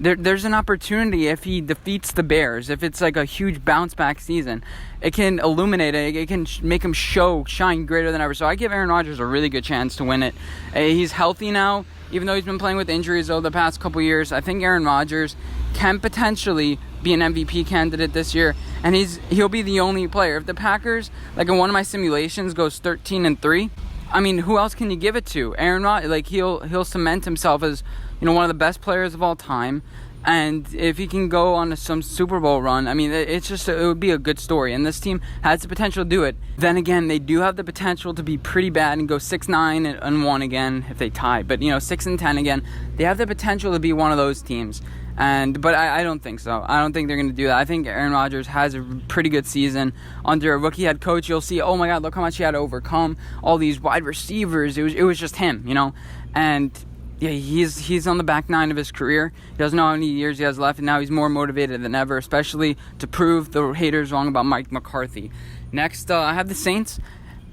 A: there's an opportunity if he defeats the Bears. If it's like a huge bounce-back season, it can illuminate it. It can make him shine greater than ever. So I give Aaron Rodgers a really good chance to win it. He's healthy now, even though he's been playing with injuries over the past couple years. I think Aaron Rodgers can potentially be an MVP candidate this year, and he'll be the only player. If the Packers, like in one of my simulations, goes 13-3, I mean, who else can you give it to? Aaron Rodgers, like he'll cement himself as, you know, one of the best players of all time. And if he can go on some Super Bowl run, I mean, it would be a good story. And this team has the potential to do it. Then again, they do have the potential to be pretty bad and go 6-9-1 again if they tie. But, you know, 6-10 again. They have the potential to be one of those teams. But I don't think so. I don't think they're going to do that. I think Aaron Rodgers has a pretty good season under a rookie head coach. You'll see, oh my God, look how much he had to overcome all these wide receivers. It was just him, you know. And yeah, he's on the back nine of his career. He doesn't know how many years he has left, and now he's more motivated than ever, especially to prove the haters wrong about Mike McCarthy. Next, I have the Saints.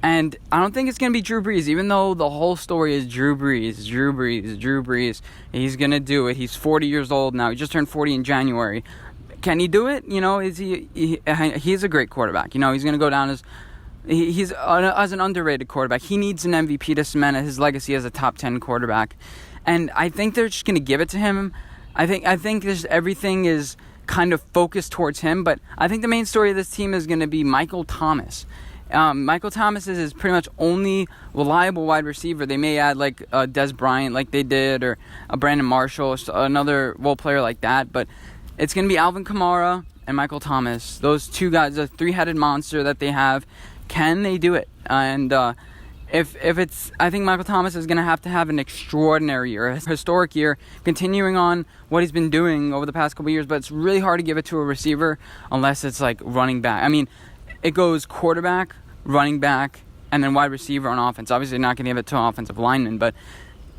A: And I don't think it's going to be Drew Brees, even though the whole story is Drew Brees. He's going to do it. He's 40 years old now. He just turned 40 in January. Can he do it? You know, he's a great quarterback. You know, he's going to go down as an underrated quarterback. He needs an MVP to cement his legacy as a top 10 quarterback. And I think they're just going to give it to him. I think everything is kind of focused towards him. But I think the main story of this team is going to be Michael Thomas. Michael Thomas is his pretty much only reliable wide receiver. They may add like Des Bryant like they did, or Brandon Marshall, another role player like that. But it's going to be Alvin Kamara and Michael Thomas. Those two guys, a three-headed monster that they have. Can they do it? And if it's, I think Michael Thomas is going to have an extraordinary year, a historic year, continuing on what he's been doing over the past couple of years. But it's really hard to give it to a receiver unless it's like running back. I mean, it goes quarterback, running back, and then wide receiver on offense. Obviously, not going to give it to an offensive lineman, but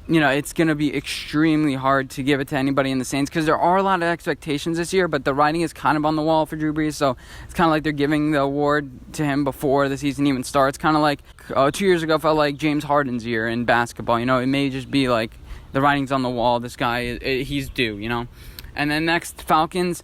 A: you know, it's going to be extremely hard to give it to anybody in the Saints because there are a lot of expectations this year, but the writing is kind of on the wall for Drew Brees, so it's kind of like they're giving the award to him before the season even starts. Kind of like 2 years ago felt like James Harden's year in basketball. You know, it may just be like the writing's on the wall. This guy, he's due, you know. And then next, Falcons.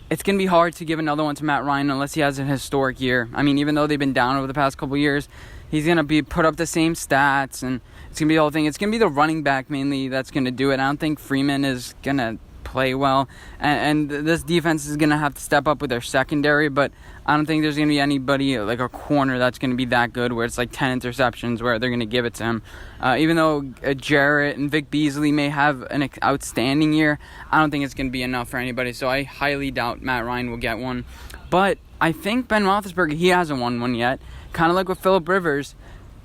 A: It's going to be hard to give another one to Matt Ryan unless he has a historic year. I mean, even though they've been down over the past couple years, he's going to be put up the same stats, and it's going to be the whole thing. It's going to be the running back mainly that's going to do it. I don't think Freeman is going to play well, and this defense is going to have to step up with their secondary, but I don't think there's going to be anybody like a corner that's going to be that good where it's like 10 interceptions where they're going to give it to him. Even though Jarrett and Vic Beasley may have an outstanding year, I don't think it's going to be enough for anybody, so I highly doubt Matt Ryan will get one. But I think Ben Roethlisberger, he hasn't won one yet, kind of like with Phillip Rivers.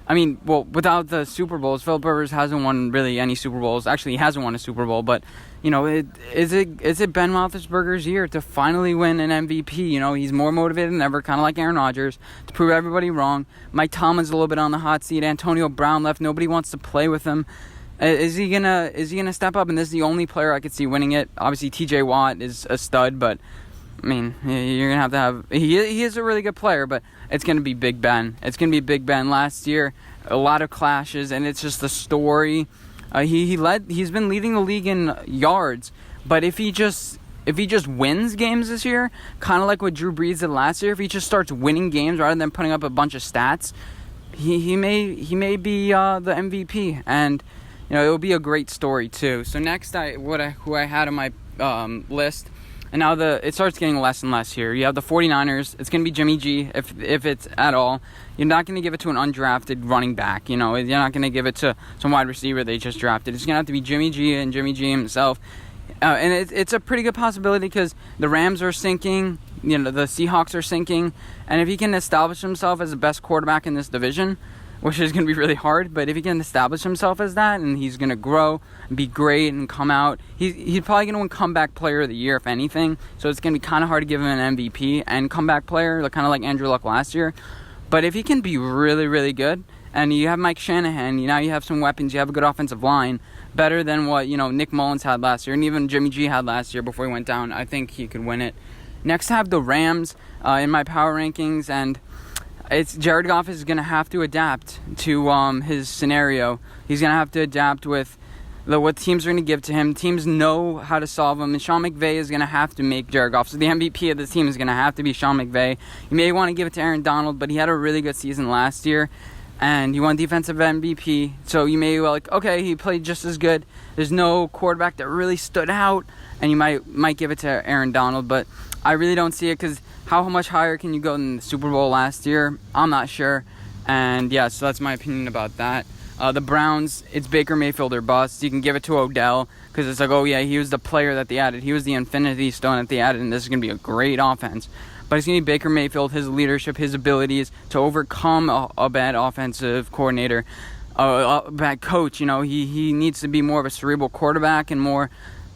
A: I mean, well, without the Super Bowls, Phillip Rivers hasn't won really any Super Bowls. Actually, he hasn't won a Super Bowl, but, you know, is it Ben Roethlisberger's year to finally win an MVP? You know, he's more motivated than ever, kind of like Aaron Rodgers, to prove everybody wrong. Mike Tomlin's a little bit on the hot seat. Antonio Brown left. Nobody wants to play with him. Is he gonna step up? And this is the only player I could see winning it. Obviously, T.J. Watt is a stud, but I mean, you're going to have he is a really good player, but it's going to be Big Ben. It's going to be Big Ben. Last year, a lot of clashes, and it's just the story. He's been leading the league in yards, but if he just wins games this year, kind of like what Drew Brees did last year, if he just starts winning games rather than putting up a bunch of stats, he may be the MVP, and you know, it will be a great story too. So next, who I had on my list. And now it starts getting less and less here. You have the 49ers. It's going to be Jimmy G if it's at all. You're not going to give it to an undrafted running back. You know, you're not going to give it to some wide receiver they just drafted. It's going to have to be Jimmy G and Jimmy G himself. And it's a pretty good possibility because the Rams are sinking. You know, the Seahawks are sinking. And if he can establish himself as the best quarterback in this division, which is going to be really hard, but if he can establish himself as that, and he's going to grow and be great and come out, he's probably going to win comeback player of the year, if anything, so it's going to be kind of hard to give him an MVP and comeback player, kind of like Andrew Luck last year, but if he can be really, really good, and you have Mike Shanahan. Now you have some weapons. You have a good offensive line, better than what Nick Mullins had last year, and even Jimmy G had last year before he went down. I think he could win it. Next, I have the Rams in my power rankings, and it's Jared Goff is going to have to adapt to his scenario. He's going to have to adapt with what teams are going to give to him. Teams know how to solve them, and Sean McVay is going to have to make Jared Goff. So the MVP of this team is going to have to be Sean McVay. You may want to give it to Aaron Donald, but he had a really good season last year, and he won defensive MVP. So you may okay, he played just as good. There's no quarterback that really stood out, and you might give it to Aaron Donald, but I really don't see it because how much higher can you go than the Super Bowl last year? I'm not sure. And yeah, so that's my opinion about that. The Browns, it's Baker Mayfield or bust. You can give it to Odell because it's oh yeah, he was the player that they added. He was the infinity stone that they added, and this is going to be a great offense. But it's going to be Baker Mayfield, his leadership, his abilities to overcome a bad offensive coordinator, a bad coach. He needs to be more of a cerebral quarterback and more,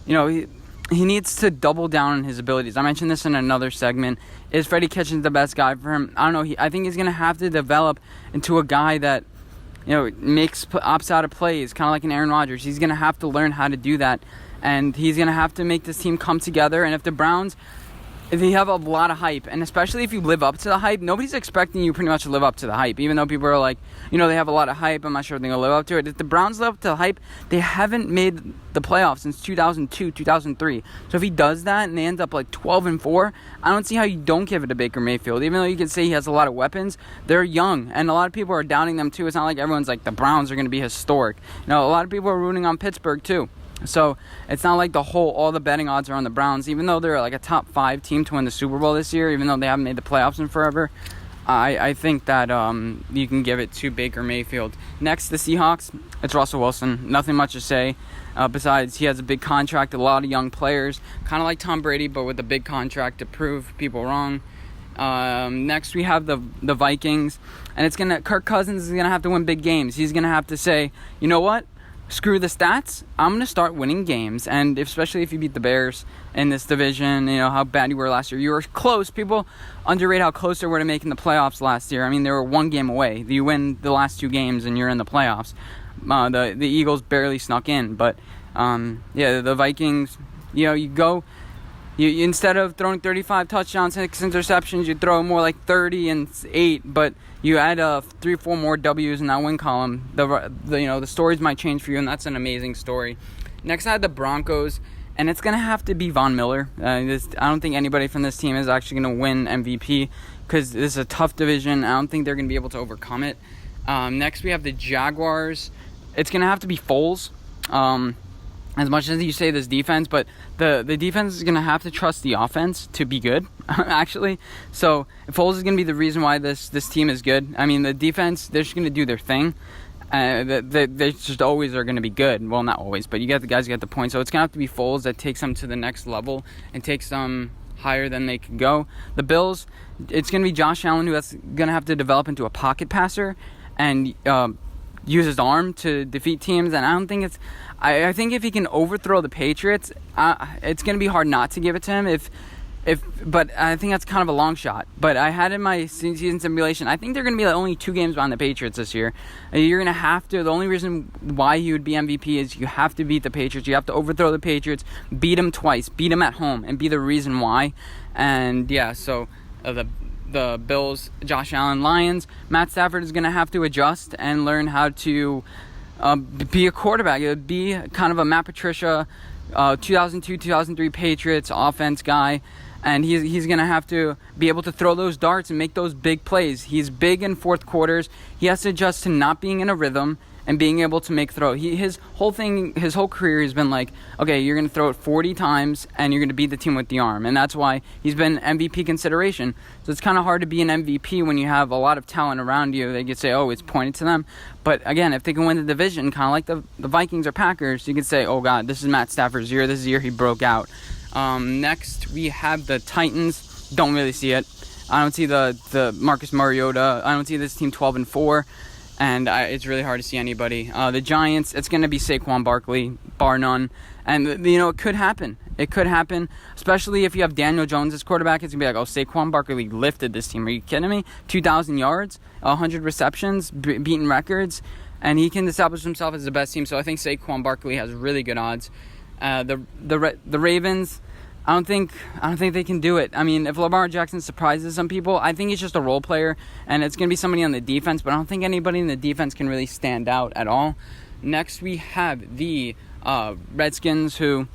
A: he needs to double down on his abilities. I mentioned this in another segment. Is Freddie Kitchens the best guy for him? I don't know. I think he's going to have to develop into a guy that, opts out of plays, kind of like an Aaron Rodgers. He's going to have to learn how to do that, and he's going to have to make this team come together. And if the Browns, if they have a lot of hype, and especially if you live up to the hype, nobody's expecting you pretty much to live up to the hype, even though people are like, they have a lot of hype. I'm not sure they're going to live up to it. If the Browns live up to the hype, they haven't made the playoffs since 2002, 2003. So if he does that and they end up 12-4, I don't see how you don't give it to Baker Mayfield. Even though you can say he has a lot of weapons, they're young, and a lot of people are doubting them too. It's not like everyone's like the Browns are going to be historic. A lot of people are rooting on Pittsburgh too. So it's not like all the betting odds are on the Browns, even though they're a top 5 team to win the Super Bowl this year, even though they haven't made the playoffs in forever. I think that you can give it to Baker Mayfield. Next, the Seahawks, it's Russell Wilson. Nothing much to say besides he has a big contract, a lot of young players, kind of like Tom Brady, but with a big contract to prove people wrong. Next, we have the Vikings, and Kirk Cousins is going to have to win big games. He's going to have to say, you know what? Screw the stats. I'm going to start winning games. And especially if you beat the Bears in this division, how bad you were last year. You were close. People underrate how close they were to making the playoffs last year. I mean, they were 1 game away. You win the last 2 games and you're in the playoffs. The Eagles barely snuck in. But, the Vikings, you instead of throwing 35 touchdowns, 6 interceptions, you throw more like 30 and 8, but you add 3 or 4 more W's in that win column. The stories might change for you, and that's an amazing story. Next, I had the Broncos, and it's gonna have to be Von Miller. I don't think anybody from this team is actually gonna win MVP because this is a tough division. I don't think they're gonna be able to overcome it. Next, we have the Jaguars. It's gonna have to be Foles. As much as you say this defense, but the defense is going to have to trust the offense to be good, actually. So Foles is going to be the reason why this team is good. I mean, the defense, they're just going to do their thing. They just always are going to be good. Well, not always, but you get the guys who get the point. So it's going to have to be Foles that takes them to the next level and takes them higher than they can go. The Bills, it's going to be Josh Allen who's going to have to develop into a pocket passer and use his arm to defeat teams. And I don't think I think if he can overthrow the Patriots, it's going to be hard not to give it to him. But I think that's kind of a long shot. But I had in my season simulation, I think they're going to be only 2 games behind the Patriots this year. You're going to have to. The only reason why he would be MVP is you have to beat the Patriots. You have to overthrow the Patriots, beat them twice, beat them at home, and be the reason why. And yeah, so the Bills, Josh Allen, Lions, Matt Stafford is going to have to adjust and learn how to be a quarterback. It would be kind of a Matt Patricia, 2002, 2003 Patriots offense guy, and he's going to have to be able to throw those darts and make those big plays. He's big in fourth quarters. He has to adjust to not being in a rhythm and being able to make throw. His whole career has been like, okay, you're going to throw it 40 times and you're going to beat the team with the arm. And that's why he's been MVP consideration. So it's kind of hard to be an MVP when you have a lot of talent around you. They could say, oh, it's pointed to them. But again, if they can win the division, kind of like the Vikings or Packers, you could say, oh, God, this is Matt Stafford's year. This is the year he broke out. Next, we have the Titans. Don't really see it. I don't see the Marcus Mariota. I don't see this team 12-4. And it's really hard to see anybody. The Giants, it's going to be Saquon Barkley, bar none. And, it could happen. It could happen, especially if you have Daniel Jones as quarterback. It's going to be like, oh, Saquon Barkley lifted this team. Are you kidding me? 2,000 yards, 100 receptions, beating records, and he can establish himself as the best team. So I think Saquon Barkley has really good odds. The Ravens, I don't think they can do it. I mean, if Lamar Jackson surprises some people, I think he's just a role player, and it's going to be somebody on the defense, but I don't think anybody in the defense can really stand out at all. Next, we have the Redskins, who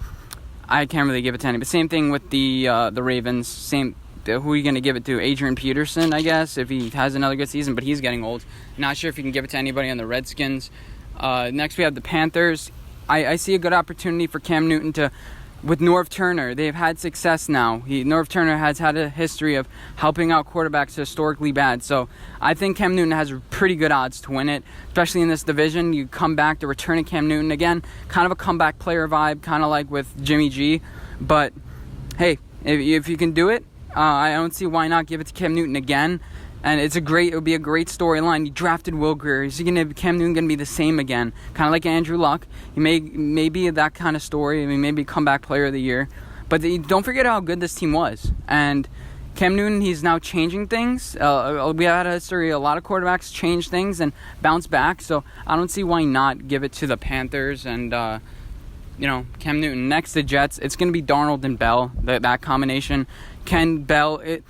A: I can't really give it to anybody. Same thing with the Ravens. Who are you going to give it to? Adrian Peterson, I guess, if he has another good season, but he's getting old. Not sure if you can give it to anybody on the Redskins. Next, we have the Panthers. I see a good opportunity for Cam Newton with Norv Turner. They've had success now. Norv Turner has had a history of helping out quarterbacks historically bad. So I think Cam Newton has pretty good odds to win it, especially in this division. You come back to returning Cam Newton again, kind of a comeback player vibe, kind of like with Jimmy G. But hey, if you can do it, I don't see why not give it to Cam Newton again. And it would be a great storyline. You drafted Will Grier. Is Cam Newton going to be the same again? Kind of like Andrew Luck. He may be that kind of story. I mean, maybe comeback player of the year. But don't forget how good this team was. And Cam Newton, he's now changing things. We had a history. A lot of quarterbacks change things and bounce back. So I don't see why not give it to the Panthers and, Cam Newton. Next, the Jets. It's going to be Darnold and Bell, that combination. The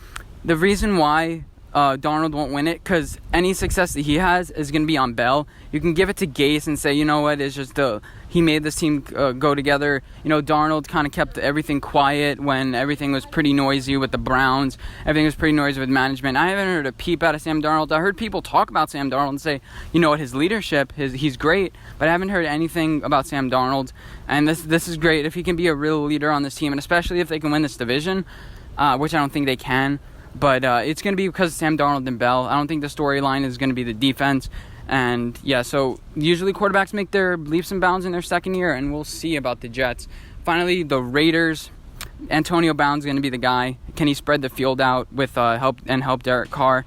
A: reason why Darnold won't win it, because any success that he has is going to be on Bell. You can give it to Gase and say, you know what, it's just he made this team go together. Darnold kind of kept everything quiet when everything was pretty noisy with the Browns. Everything was pretty noisy with management. I haven't heard a peep out of Sam Darnold. I heard people talk about Sam Darnold and say, his leadership, he's great, but I haven't heard anything about Sam Darnold. And this is great if he can be a real leader on this team, and especially if they can win this division, which I don't think they can. But it's going to be because of Sam Darnold and Bell. I don't think the storyline is going to be the defense. And, yeah, so usually quarterbacks make their leaps and bounds in their second year, and we'll see about the Jets. Finally, the Raiders. Antonio Brown's going to be the guy. Can he spread the field out with help Derek Carr?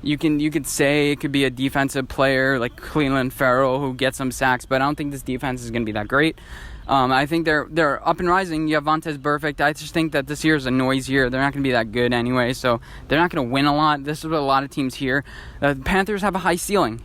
A: You could say it could be a defensive player like Cleveland Farrell who gets some sacks, but I don't think this defense is going to be that great. I think they're up and rising. You have Vontaze Burfict. I just think that this year is a noise year. They're not going to be that good anyway, so they're not going to win a lot. This is what a lot of teams here. The Panthers have a high ceiling.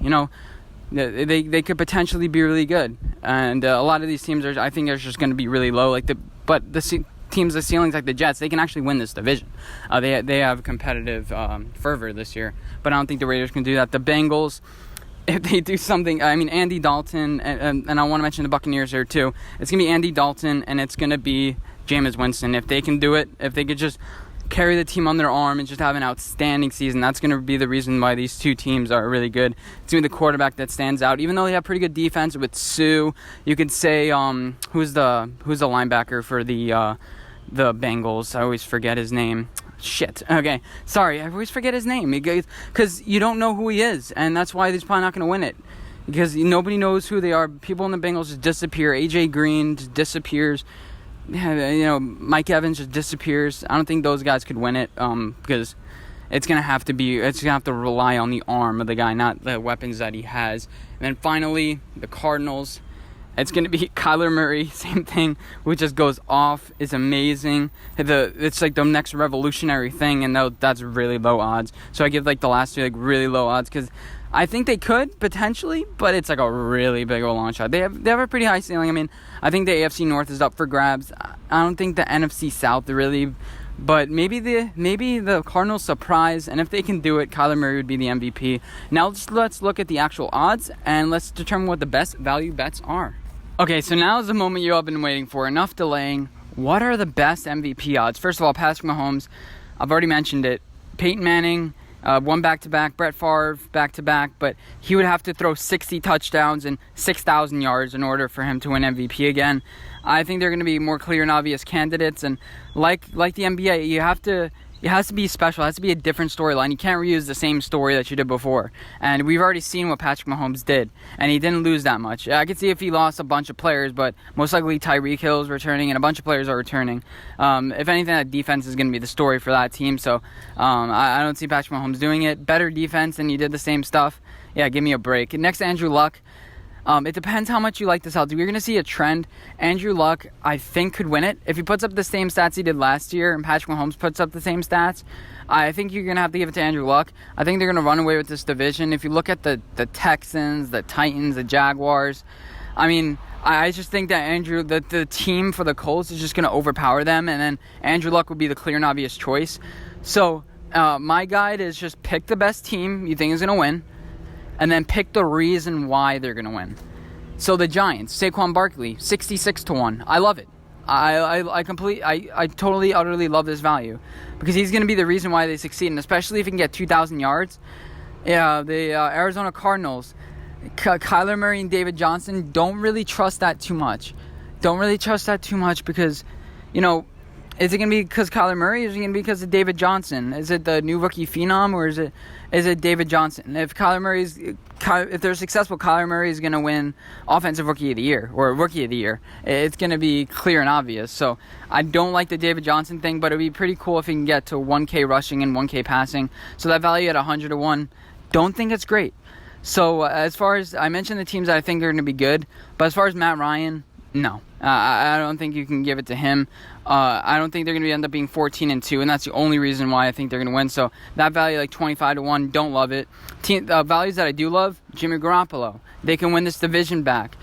A: They could potentially be really good, and a lot of these teams I think are just going to be really low. But the teams with ceilings like the Jets, they can actually win this division. They have competitive fervor this year, but I don't think the Raiders can do that. The Bengals, if they do something, Andy Dalton, and I want to mention the Buccaneers here too. It's going to be Andy Dalton, and it's going to be Jameis Winston. If they can do it, if they could just carry the team on their arm and just have an outstanding season, that's going to be the reason why these two teams are really good. It's going to be the quarterback that stands out. Even though they have pretty good defense with Sue, you could say, who's the linebacker for the Bengals? I always forget his name. Shit. Okay. Sorry. I always forget his name because you don't know who he is, and that's why he's probably not going to win it because nobody knows who they are. People in the Bengals just disappear. AJ Green just disappears. Mike Evans just disappears. I don't think those guys could win it because it's going to have to rely on the arm of the guy, not the weapons that he has. And then finally, the Cardinals. It's going to be Kyler Murray, same thing, which just goes off. It's amazing. It's like the next revolutionary thing, and that's really low odds. So I give the last two really low odds because I think they could potentially, but it's a really big old long shot. They have a pretty high ceiling. I think the AFC North is up for grabs. I don't think the NFC South really, but maybe the Cardinals surprise, and if they can do it, Kyler Murray would be the MVP. Now let's look at the actual odds, and let's determine what the best value bets are. Okay, so now is the moment you all been waiting for. Enough delaying. What are the best MVP odds? First of all, Patrick Mahomes. I've already mentioned it. Peyton Manning, won back-to-back. Brett Favre, back-to-back. But he would have to throw 60 touchdowns and 6,000 yards in order for him to win MVP again. I think they're going to be more clear and obvious candidates. And like the NBA, it has to be special. It has to be a different storyline. You can't reuse the same story that you did before. And we've already seen what Patrick Mahomes did. And he didn't lose that much. I could see if he lost a bunch of players, but most likely Tyreek Hill is returning and a bunch of players are returning. If anything, that defense is going to be the story for that team. So I don't see Patrick Mahomes doing it. Better defense and you did the same stuff. Yeah, give me a break. Next, Andrew Luck. It depends how much you like the Celtics. You're going to see a trend. Andrew Luck, I think, could win it. If he puts up the same stats he did last year and Patrick Mahomes puts up the same stats, I think you're going to have to give it to Andrew Luck. I think they're going to run away with this division. If you look at the Texans, the Titans, the Jaguars, I mean, I just think that the team for the Colts is just going to overpower them, and then Andrew Luck would be the clear and obvious choice. So my guide is just pick the best team you think is going to win, and then pick the reason why they're going to win. So the Giants, Saquon Barkley, 66-1. I love it. I totally, utterly love this value because he's going to be the reason why they succeed, and especially if he can get 2,000 yards. Yeah, the Arizona Cardinals, Kyler Murray and David Johnson, don't really trust that too much. Because, is it going to be because Kyler Murray, or is it going to be because of David Johnson? Is it the new rookie phenom, or is it David Johnson? If they're successful, Kyler Murray is going to win Offensive Rookie of the Year or Rookie of the Year. It's going to be clear and obvious. So I don't like the David Johnson thing, but it'd be pretty cool if he can get to 1K rushing and 1K passing. So that value at 100-1, don't think it's great. So as far as I mentioned the teams that I think are going to be good, but as far as Matt Ryan, no. I don't think you can give it to him. I don't think they're going to end up being 14-2, and that's the only reason why I think they're going to win. So that value, like 25-1, don't love it. Values that I do love, Jimmy Garoppolo. They can win this division back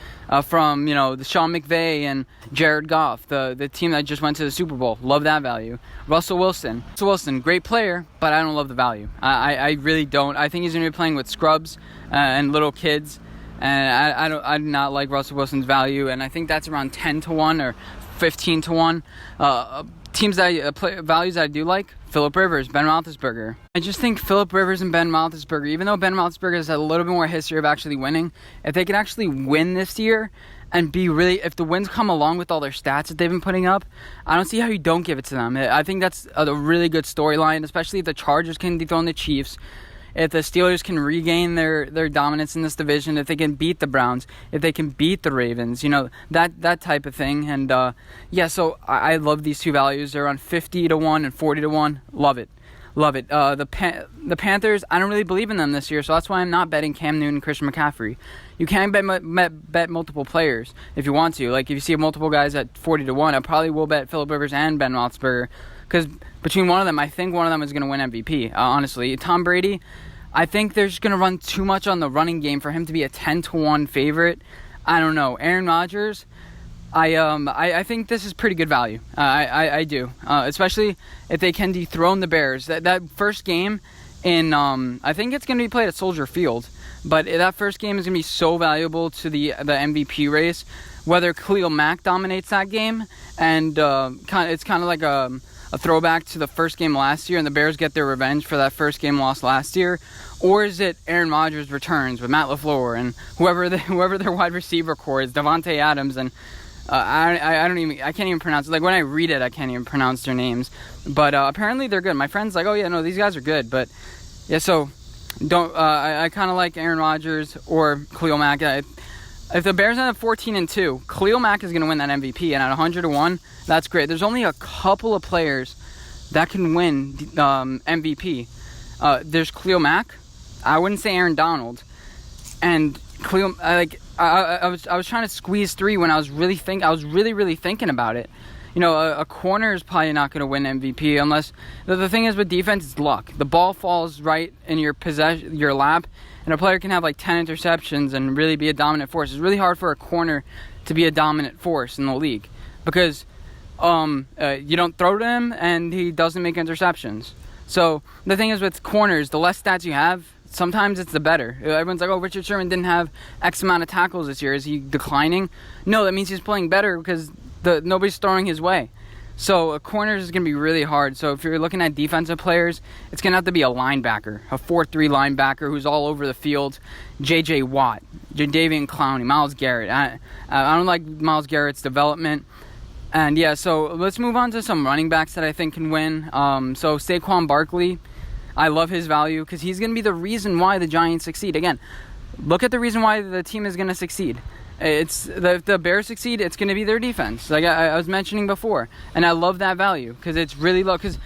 A: from the Sean McVay and Jared Goff, the team that just went to the Super Bowl. Love that value. Russell Wilson, great player, but I don't love the value. I really don't. I think he's going to be playing with scrubs and little kids. And I do not like Russell Wilson's value, and I think that's around 10-1 or 15-1. Values that I do like: Phillip Rivers, Ben Roethlisberger. I just think Phillip Rivers and Ben Roethlisberger, even though Ben Roethlisberger has had a little bit more history of actually winning, if they can actually win this year and if the wins come along with all their stats that they've been putting up, I don't see how you don't give it to them. I think that's a really good storyline, especially if the Chargers can dethrone the Chiefs. If the Steelers can regain their dominance in this division, if they can beat the Browns, if they can beat the Ravens, that type of thing. And so I love these two values. They're on 50-1 and 40-1. Love it. The Panthers, I don't really believe in them this year, so that's why I'm not betting Cam Newton and Christian McCaffrey. You can bet multiple players if you want to. Like if you see multiple guys at 40-1, I probably will bet Phillip Rivers and Ben Roethlisberger. Because between one of them, I think one of them is going to win MVP, honestly. Tom Brady, I think they're just going to run too much on the running game for him to be a 10-1 favorite. I don't know. Aaron Rodgers, I think this is pretty good value. I do. Especially if they can dethrone the Bears. That first game I think it's going to be played at Soldier Field. But that first game is going to be so valuable to the MVP race. Whether Khalil Mack dominates that game, and it's kind of like a throwback to the first game last year and the Bears get their revenge for that first game lost last year, or is it Aaron Rodgers returns with Matt LaFleur and whoever their wide receiver core is, Devontae Adams, and I can't even pronounce it. Like when I read it, I can't even pronounce their names, but apparently they're good. My friend's like, oh yeah, no, these guys are good, but yeah, so I kind of like Aaron Rodgers or Khalil Mack. If the Bears end up 14-2, Khalil Mack is going to win that MVP, and at 100-1, that's great. There's only a couple of players that can win MVP. There's Khalil Mack. I wouldn't say Aaron Donald, and Khalil. I was trying to squeeze three when I was really thinking about it. A corner is probably not going to win MVP unless the thing is with defense, it's luck. The ball falls right in your lap. And a player can have like 10 interceptions and really be a dominant force. It's really hard for a corner to be a dominant force in the league because you don't throw to him and he doesn't make interceptions. So the thing is with corners, the less stats you have, sometimes it's the better. Everyone's like, oh, Richard Sherman didn't have X amount of tackles this year. Is he declining? No, that means he's playing better because nobody's throwing his way. So corners is going to be really hard. So if you're looking at defensive players, it's going to have to be a linebacker, a 4-3 linebacker who's all over the field. J.J. Watt, Jadeveon Clowney, Myles Garrett. I don't like Myles Garrett's development. And yeah, so let's move on to some running backs that I think can win. So Saquon Barkley, I love his value because he's going to be the reason why the Giants succeed. Again, look at the reason why the team is going to succeed. If the Bears succeed, it's going to be their defense, like I was mentioning before, and I love that value because it's really low. Because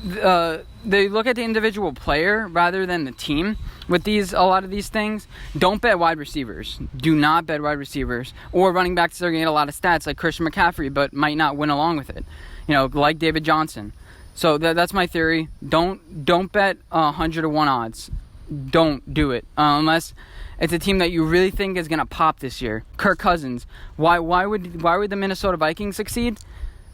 A: they look at the individual player rather than the team with a lot of these things. Don't bet wide receivers. Do not bet wide receivers or running backs that are going to get a lot of stats like Christian McCaffrey, but might not win along with it. Like David Johnson. So that's my theory. Don't bet 100 to 1 odds. Don't do it unless it's a team that you really think is going to pop this year. Kirk Cousins. Why would the Minnesota Vikings succeed?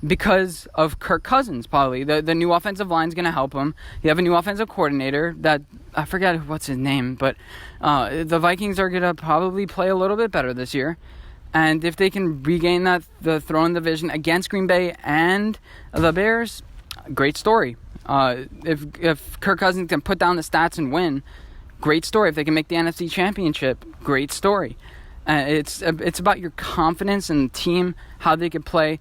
A: Because of Kirk Cousins, probably. The new offensive line is going to help him. You have a new offensive coordinator that, I forget what's his name, but the Vikings are going to probably play a little bit better this year. And if they can regain the throwing division against Green Bay and the Bears, great story. If Kirk Cousins can put down the stats and win, great story. If they can make the NFC Championship, great story. It's about your confidence in the team, how they could play.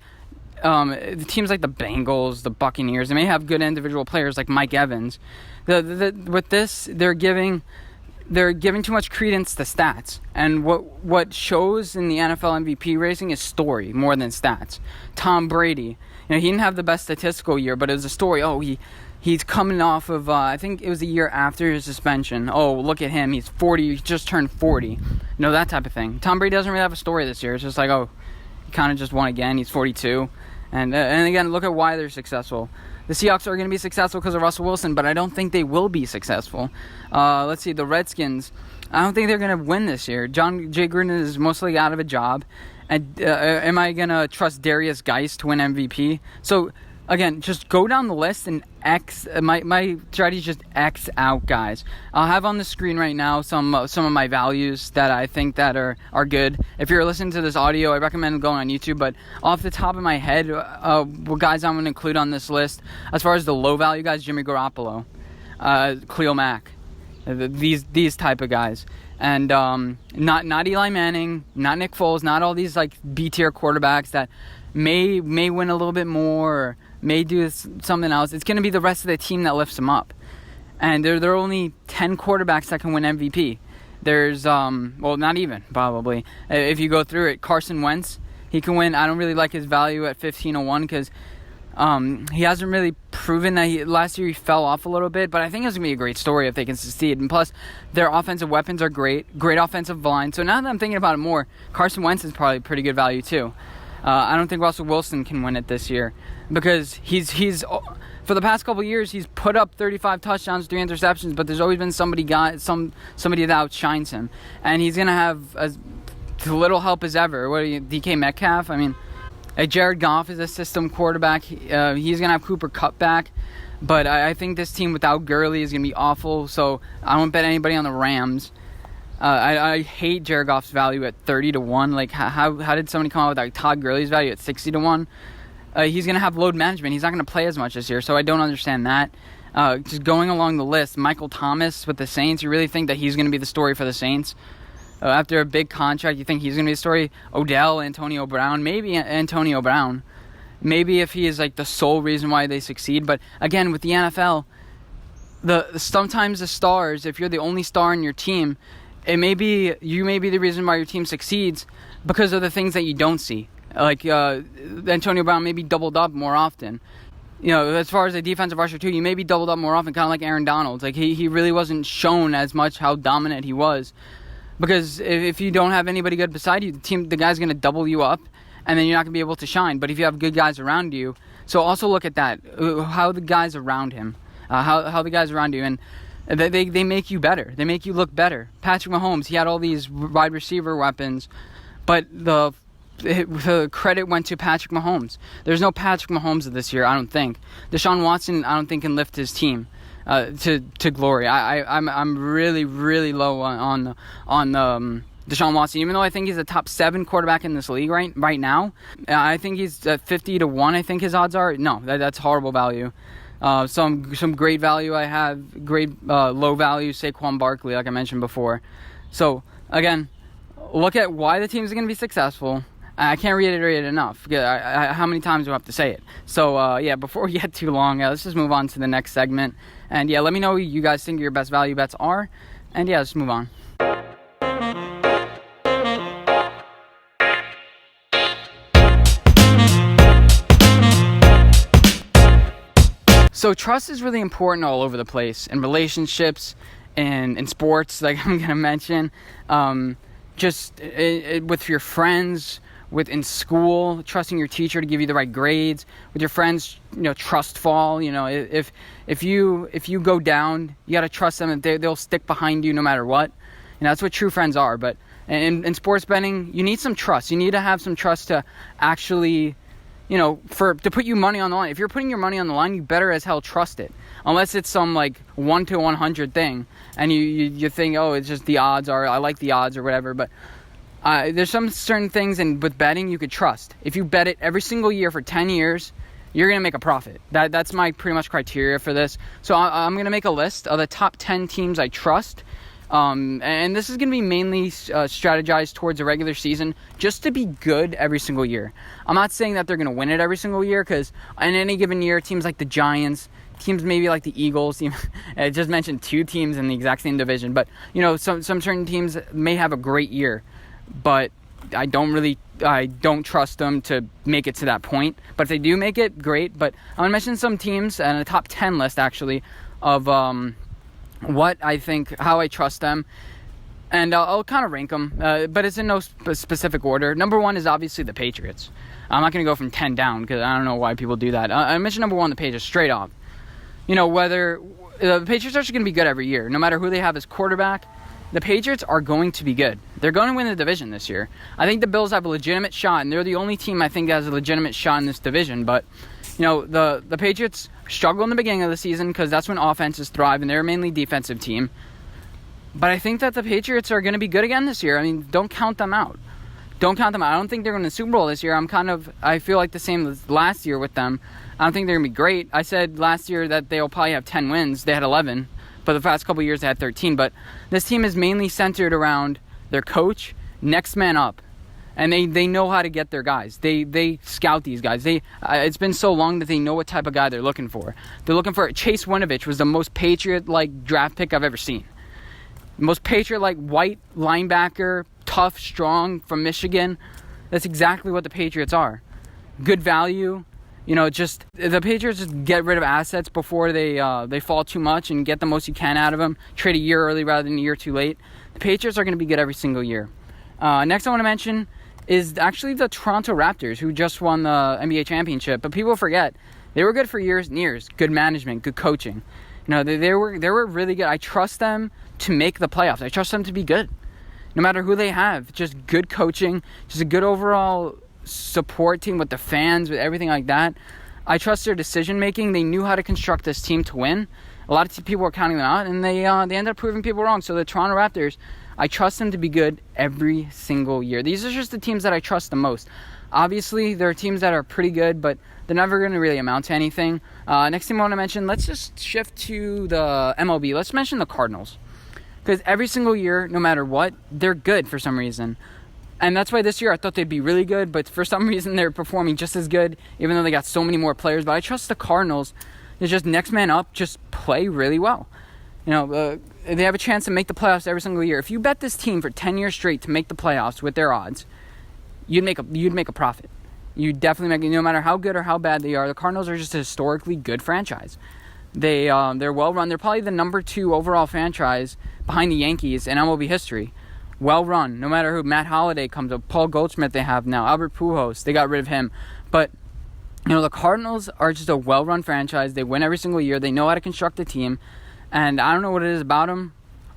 A: The teams like the Bengals, the Buccaneers, they may have good individual players like Mike Evans. With this, they're giving too much credence to stats. And what shows in the NFL MVP racing is story more than stats. Tom Brady, he didn't have the best statistical year, but it was a story. Oh, he's coming off of, I think it was the year after his suspension. Oh, look at him. He's 40. He just turned 40. That type of thing. Tom Brady doesn't really have a story this year. It's just like, oh, he kind of just won again. He's 42. And again, look at why they're successful. The Seahawks are going to be successful because of Russell Wilson, but I don't think they will be successful. Let's see, the Redskins, I don't think they're going to win this year. John J. Gruden is mostly out of a job. And am I going to trust Darius Geis to win MVP? So, again, just go down the list and X. My strategy is just X out guys. I'll have on the screen right now some of my values that I think that are good. If you're listening to this audio, I recommend going on YouTube. But off the top of my head, what guys I'm going to include on this list, as far as the low value guys, Jimmy Garoppolo, Khalil Mack, these type of guys. And not Eli Manning, not Nick Foles, not all these like B tier quarterbacks that may win a little bit more, or may do something else. It's going to be the rest of the team that lifts them up. And there are only 10 quarterbacks that can win MVP. There's not even probably. If you go through it, Carson Wentz, he can win. I don't really like his value at 15-1 because he hasn't really proven that last year he fell off a little bit, but I think it's going to be a great story if they can succeed. And plus, their offensive weapons are great offensive line. So now that I'm thinking about it more, Carson Wentz is probably pretty good value too. I don't think Russell Wilson can win it this year because he's for the past couple of years he's put up 35 touchdowns, 3 interceptions, but there's always been somebody that outshines him, and he's going to have as little help as ever. DK Metcalf? I mean, Jared Goff is a system quarterback. He's going to have Cooper Kupp back. But I think this team without Gurley is going to be awful. So I won't bet anybody on the Rams. I hate Jared Goff's value at 30-1. Like, how did somebody come out with Todd Gurley's value at 60-1? He's going to have load management. He's not going to play as much this year. So I don't understand that. Just going along the list, Michael Thomas with the Saints. You really think that he's going to be the story for the Saints? After a big contract, you think he's going to be the story? Odell, Antonio Brown, maybe Antonio Brown. Maybe if he is like the sole reason why they succeed. But again, with the NFL, sometimes the stars, if you're the only star in your team, you may be the reason why your team succeeds because of the things that you don't see. Like Antonio Brown may be doubled up more often. As far as a defensive rusher too, you may be doubled up more often, kind of like Aaron Donald. Like he really wasn't shown as much how dominant he was. Because if you don't have anybody good beside you, the guy's going to double you up, and then you're not going to be able to shine. But if you have good guys around you, so also look at that, how the guys around him, how the guys around you, and they make you better. They make you look better. Patrick Mahomes, he had all these wide receiver weapons, but the credit went to Patrick Mahomes. There's no Patrick Mahomes this year, I don't think. Deshaun Watson, I don't think, can lift his team to glory. I'm really, really low on Deshaun Watson, even though I think he's a top 7 quarterback in this league right now. I think he's at 50-1. I think his odds are. No, that's horrible value. Some great value I have, great low value, Saquon Barkley, like I mentioned before. So again, look at why the teams are going to be successful. I can't reiterate it enough. How many times do I have to say it? So, before we get too long, let's just move on to the next segment. And, let me know what you guys think your best value bets are. And, let's move on. So trust is really important all over the place, in relationships and in sports, like I'm going to mention, with your friends, in school, trusting your teacher to give you the right grades, with your friends, trust fall. If you go down, you got to trust them that they'll stick behind you no matter what. That's what true friends are. But in sports betting, you need some trust. You need to have some trust to actually, to put you money on the line. If you're putting your money on the line, you better as hell trust it. Unless it's some 1 to 100 thing, and you think, oh, it's just the odds are, I like the odds or whatever. But there's some certain things with betting you could trust. If you bet it every single year for 10 years, you're going to make a profit. That's my pretty much criteria for this. So I'm going to make a list of the top 10 teams I trust. And this is going to be mainly strategized towards a regular season, just to be good every single year. I'm not saying that they're going to win it every single year, because in any given year, teams like the Giants, teams maybe like the Eagles, I just mentioned 2 teams in the exact same division, but some certain teams may have a great year, but I don't trust them to make it to that point. But if they do make it, great. But I'm going to mention some teams and a top 10 list actually of what I think, how I trust them, and I'll kind of rank them, but it's in no specific order. Number 1 is obviously the Patriots. I'm not going to go from 10 down, because I don't know why people do that. I mentioned number 1, the Patriots, straight off. Whether the Patriots are going to be good every year, no matter who they have as quarterback. The Patriots are going to be good. They're going to win the division this year. I think the Bills have a legitimate shot, and they're the only team I think that has a legitimate shot in this division. But the Patriots struggle in the beginning of the season, because that's when offenses thrive, and they're a mainly defensive team. But I think that the Patriots are going to be good again this year. I mean, don't count them out. Don't count them out. I don't think they're going to the Super Bowl this year. I feel like the same as last year with them. I don't think they're going to be great. I said last year that they'll probably have 10 wins. They had 11. But the past couple of years they had 13. But this team is mainly centered around their coach, next man up. And they know how to get their guys. They scout these guys. It's been so long that they know what type of guy they're looking for. They're looking for Chase Winovich was the most Patriot-like draft pick I've ever seen. Most Patriot-like white linebacker, tough, strong, from Michigan. That's exactly what the Patriots are. Good value. The Patriots just get rid of assets before they fall too much and get the most you can out of them. Trade a year early rather than a year too late. The Patriots are going to be good every single year. Next I want to mention is actually the Toronto Raptors, who just won the NBA championship. But people forget, they were good for years and years. Good management, good coaching. They were really good. I trust them to make the playoffs. I trust them to be good. No matter who they have, just good coaching, just a good overall support team with the fans, with everything like that. I trust their decision making. They knew how to construct this team to win. A lot of people were counting them out, and they ended up proving people wrong. So the Toronto Raptors, I trust them to be good every single year. These are just the teams that I trust the most. Obviously, there are teams that are pretty good, but they're never going to really amount to anything. Next team I want to mention, let's just shift to the MLB. Let's mention the Cardinals. Because every single year, no matter what, they're good for some reason. And that's why this year I thought they'd be really good, but for some reason they're performing just as good, even though they got so many more players. But I trust the Cardinals. They're just next man up, just play really well. They have a chance to make the playoffs every single year. If you bet this team for 10 years straight to make the playoffs with their odds, you'd make a profit. You definitely make, no matter how good or how bad they are. The Cardinals are just a historically good franchise. They're well run. They're probably the number 2 overall franchise behind the Yankees in MLB history. Well run. No matter who, Matt Holliday comes up, Paul Goldschmidt they have now, Albert Pujols, they got rid of him. But the Cardinals are just a well run franchise. They win every single year. They know how to construct a team, and I don't know what it is about them,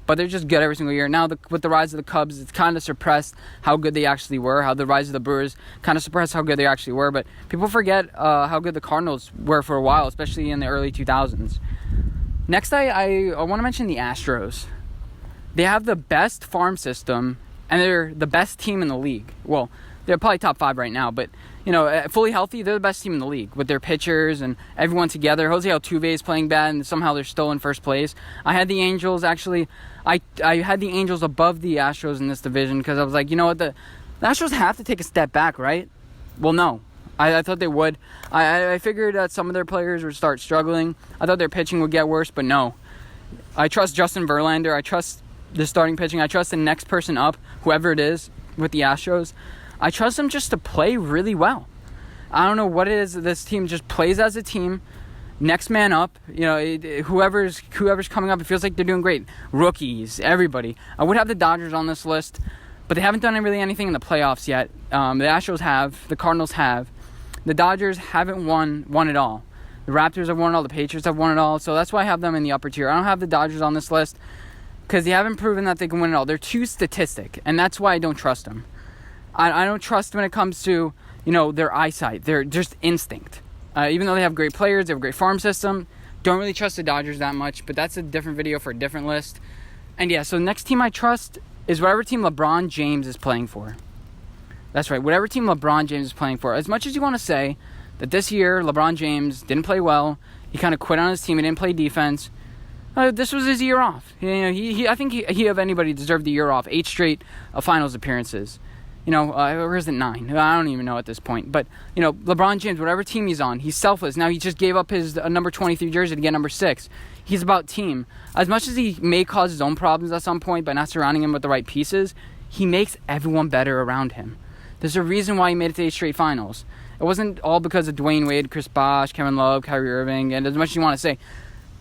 A: but they're just good every single year. Now with the rise of the Cubs, it's kind of suppressed how good they actually were. How the rise of the Brewers kind of suppressed how good they actually were. But people forget how good the Cardinals were for a while, especially in the early 2000s. Next, I want to mention the Astros. They have the best farm system, and they're the best team in the league. Well, they're probably top 5 right now, but fully healthy, they're the best team in the league with their pitchers and everyone together. Jose Altuve is playing bad, and somehow they're still in first place. I had the Angels actually. I had the Angels above the Astros in this division because I was like, the Astros have to take a step back, right? Well, no. I thought they would. I figured that some of their players would start struggling. I thought their pitching would get worse, but no. I trust Justin Verlander. I trust the starting pitching. I trust the next person up, whoever it is, with the Astros. I trust them just to play really well. I don't know what it is. This team just plays as a team, next man up. Whoever's coming up, it feels like they're doing great. Rookies, everybody. I would have the Dodgers on this list, but they haven't done really anything in the playoffs yet. The Astros have, the Cardinals have. The Dodgers haven't won it all. The Raptors have won it all. The Patriots have won it all. So that's why I have them in the upper tier. I don't have the Dodgers on this list because they haven't proven that they can win it all. They're too statistic, and that's why I don't trust them. I don't trust when it comes to, their eyesight. They're just instinct. Even though they have great players, they have a great farm system, don't really trust the Dodgers that much, but that's a different video for a different list. And yeah, so next team I trust is whatever team LeBron James is playing for. That's right, whatever team LeBron James is playing for. As much as you want to say that this year LeBron James didn't play well, he kind of quit on his team, he didn't play defense, this was his year off. I think he of anybody deserved the year off. 8 straight finals appearances. Or is it 9? I don't even know at this point. But, LeBron James, whatever team he's on, he's selfless. Now he just gave up his number 23 jersey to get number 6. He's about team. As much as he may cause his own problems at some point by not surrounding him with the right pieces, he makes everyone better around him. There's a reason why he made it to 8 straight finals. It wasn't all because of Dwayne Wade, Chris Bosh, Kevin Love, Kyrie Irving, and as much as you want to say,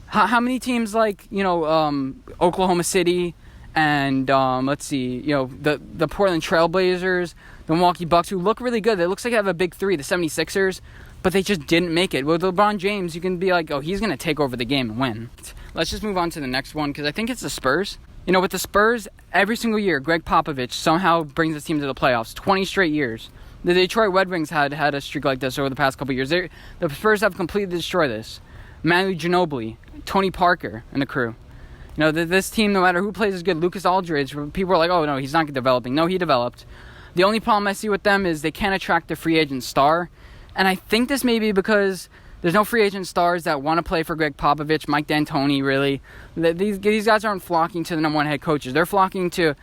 A: how many teams like, Oklahoma City and, the Portland Trailblazers, the Milwaukee Bucks, who look really good. It looks like they have a big 3, the 76ers, but they just didn't make it. With LeBron James, you can be like, oh, he's going to take over the game and win. Let's just move on to the next one, because I think it's the Spurs. With the Spurs, every single year, Greg Popovich somehow brings his team to the playoffs, 20 straight years. The Detroit Red Wings had a streak like this over the past couple years. The Spurs have completely destroyed this. Manu Ginobili, Tony Parker, and the crew. This team, no matter who plays, is good. Lucas Aldridge, people are like, oh, no, he's not developing. No, he developed. The only problem I see with them is they can't attract a free agent star. And I think this may be because there's no free agent stars that want to play for Greg Popovich, Mike D'Antoni, really. These guys aren't flocking to the number one head coaches. They're flocking to,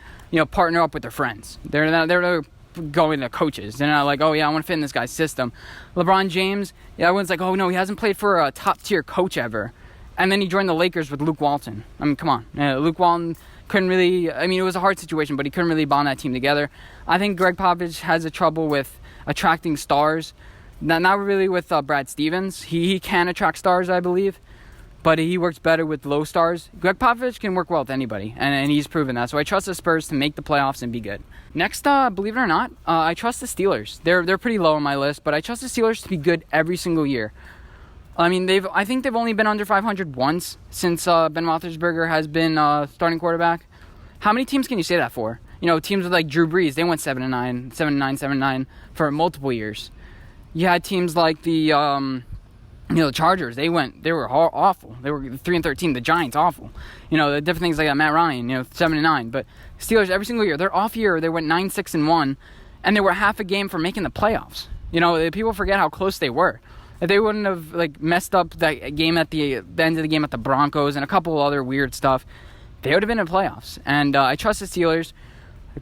A: partner up with their friends. They're going to coaches. They're not like, oh, yeah, I want to fit in this guy's system. LeBron James, everyone's like, oh, no, he hasn't played for a top-tier coach ever. And then he joined the Lakers with Luke Walton. I mean, come on. Luke Walton couldn't really... it was a hard situation, but he couldn't really bond that team together. I think Greg Popovich has a trouble with attracting stars. Not really with Brad Stevens. He can attract stars, I believe. But he works better with low stars. Greg Popovich can work well with anybody, and he's proven that. So I trust the Spurs to make the playoffs and be good. Next, believe it or not, I trust the Steelers. They're pretty low on my list, but I trust the Steelers to be good every single year. I think they've only been under 500 once since Ben Roethlisberger has been starting quarterback. How many teams can you say that for? Teams with like Drew Brees, they went 7-9, 7-9 for multiple years. You had teams like the Chargers. They were awful. They were 3-13. The Giants, awful. The different things like that. Matt Ryan, 7-9. But Steelers every single year, their off year, they went 9-6-1, and they were half a game from making the playoffs. People forget how close they were. If they wouldn't have messed up that game at the end of the game at the Broncos and a couple of other weird stuff, they would have been in the playoffs. And I trust the Steelers.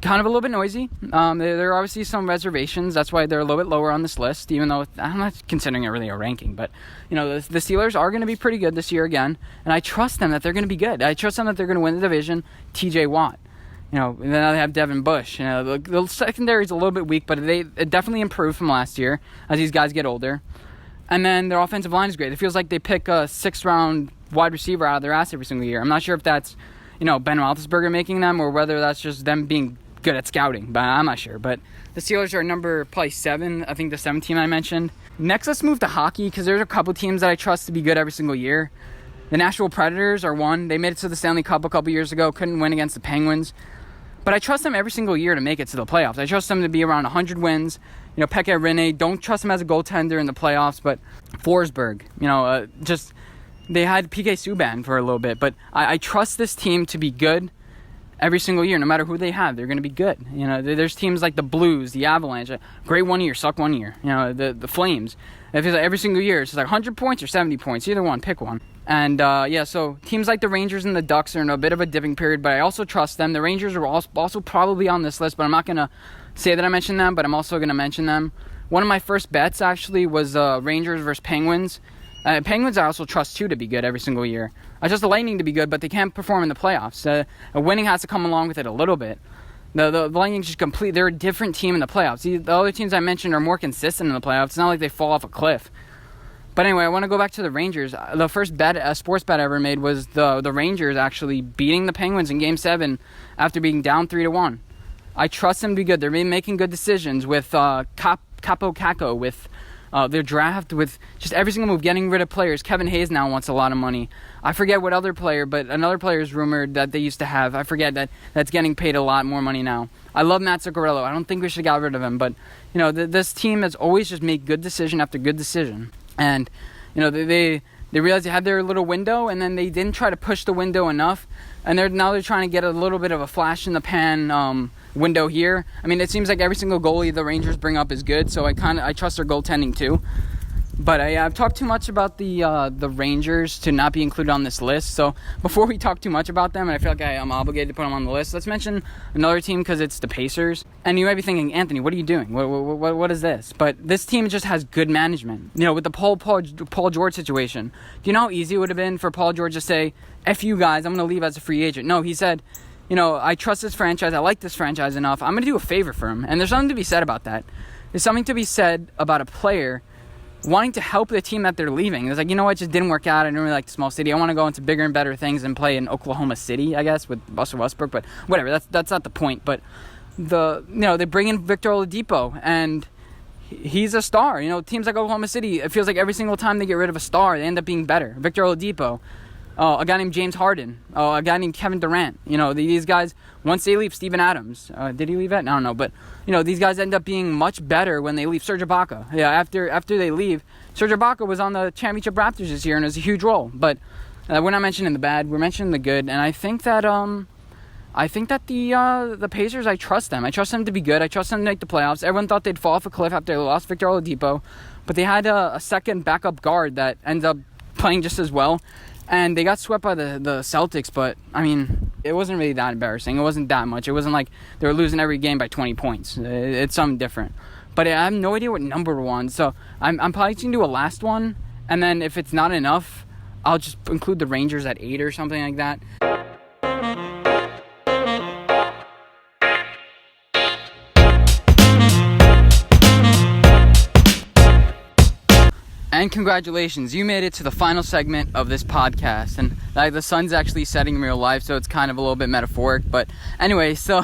A: Kind of a little bit noisy. There are obviously some reservations. That's why they're a little bit lower on this list, even though I'm not considering it really a ranking. But, the Steelers are going to be pretty good this year again. And I trust them that they're going to be good. I trust them that they're going to win the division. TJ Watt. And then they have Devin Bush. The secondary is a little bit weak, but it definitely improved from last year as these guys get older. And then their offensive line is great. It feels like they pick a 6th-round wide receiver out of their ass every single year. I'm not sure if that's, Ben Roethlisberger making them or whether that's just them being good at scouting, but I'm not sure. But the Steelers are number probably 7. I think the 7th team I mentioned. Next, let's move to hockey because there's a couple teams that I trust to be good every single year. The Nashville Predators are one. They made it to the Stanley Cup a couple years ago. Couldn't win against the Penguins. But I trust them every single year to make it to the playoffs. I trust them to be around 100 wins. Pekka Rinne, don't trust him as a goaltender in the playoffs, but Forsberg, they had PK Subban for a little bit, but I trust this team to be good every single year, no matter who they have. They're going to be good. There's teams like the Blues, the Avalanche, great one year, suck one year. The Flames. If it's every single year, it's like 100 points or 70 points, either one, pick one. And so teams like the Rangers and the Ducks are in a bit of a dipping period, but I also trust them. The Rangers are also probably on this list, but I'm not going to say that I mentioned them, but I'm also going to mention them. One of my first bets actually was Rangers versus Penguins. Penguins I also trust too to be good every single year. I trust the Lightning to be good, but they can't perform in the playoffs. Winning has to come along with it a little bit. The Lightning just complete. They're a different team in the playoffs. The other teams I mentioned are more consistent in the playoffs. It's not like they fall off a cliff. But anyway, I want to go back to the Rangers. The first sports bet I ever made was the Rangers actually beating the Penguins in Game 7 after being down 3-1. I trust them to be good. They're making good decisions with Capo Caco, with their draft, with just every single move, getting rid of players. Kevin Hayes now wants a lot of money. I forget what other player, but another player is rumored that they used to have. I forget that's getting paid a lot more money now. I love Matt Zuccarello. I don't think we should get rid of him, but this team has always just made good decision after good decision. And, they realized they had their little window, and then they didn't try to push the window enough. And they're trying to get a little bit of a flash in the pan window here. I mean, it seems like every single goalie the Rangers bring up is good, so I trust their goaltending too. But I've talked too much about the Rangers to not be included on this list. So before we talk too much about them, and I feel like I'm obligated to put them on the list, let's mention another team because it's the Pacers. And you might be thinking, Anthony, what are you doing? What is this? But this team just has good management. With the Paul George situation, do you know how easy it would have been for Paul George to say, F you guys, I'm going to leave as a free agent? No, he said, I trust this franchise. I like this franchise enough. I'm going to do a favor for him. And there's something to be said about that. There's something to be said about a player wanting to help the team that they're leaving. It's like, it just didn't work out. I didn't really like the small city. I want to go into bigger and better things and play in Oklahoma City, I guess, with Russell Westbrook. But whatever, that's not the point. But they bring in Victor Oladipo, and he's a star. Teams like Oklahoma City, it feels like every single time they get rid of a star, they end up being better. Victor Oladipo, a guy named James Harden, a guy named Kevin Durant. These guys, once they leave, Steven Adams. Did he leave it? I don't know. But, these guys end up being much better when they leave. Serge Ibaka. Yeah, after they leave, Serge Ibaka was on the championship Raptors this year, and it was a huge role. But we're not mentioning the bad. We're mentioning the good. And I think that the Pacers, I trust them. I trust them to be good. I trust them to make the playoffs. Everyone thought they'd fall off a cliff after they lost Victor Oladipo. But they had a second backup guard that ended up playing just as well. And they got swept by the Celtics, but, I mean, it wasn't really that embarrassing. It wasn't that much. It wasn't like they were losing every game by 20 points. It's something different. But I have no idea what number one. So I'm probably going to do a last one. And then if it's not enough, I'll just include the Rangers at 8 or something like that. And congratulations, you made it to the final segment of this podcast. And the sun's actually setting in real life, so it's kind of a little bit metaphoric. But anyway, so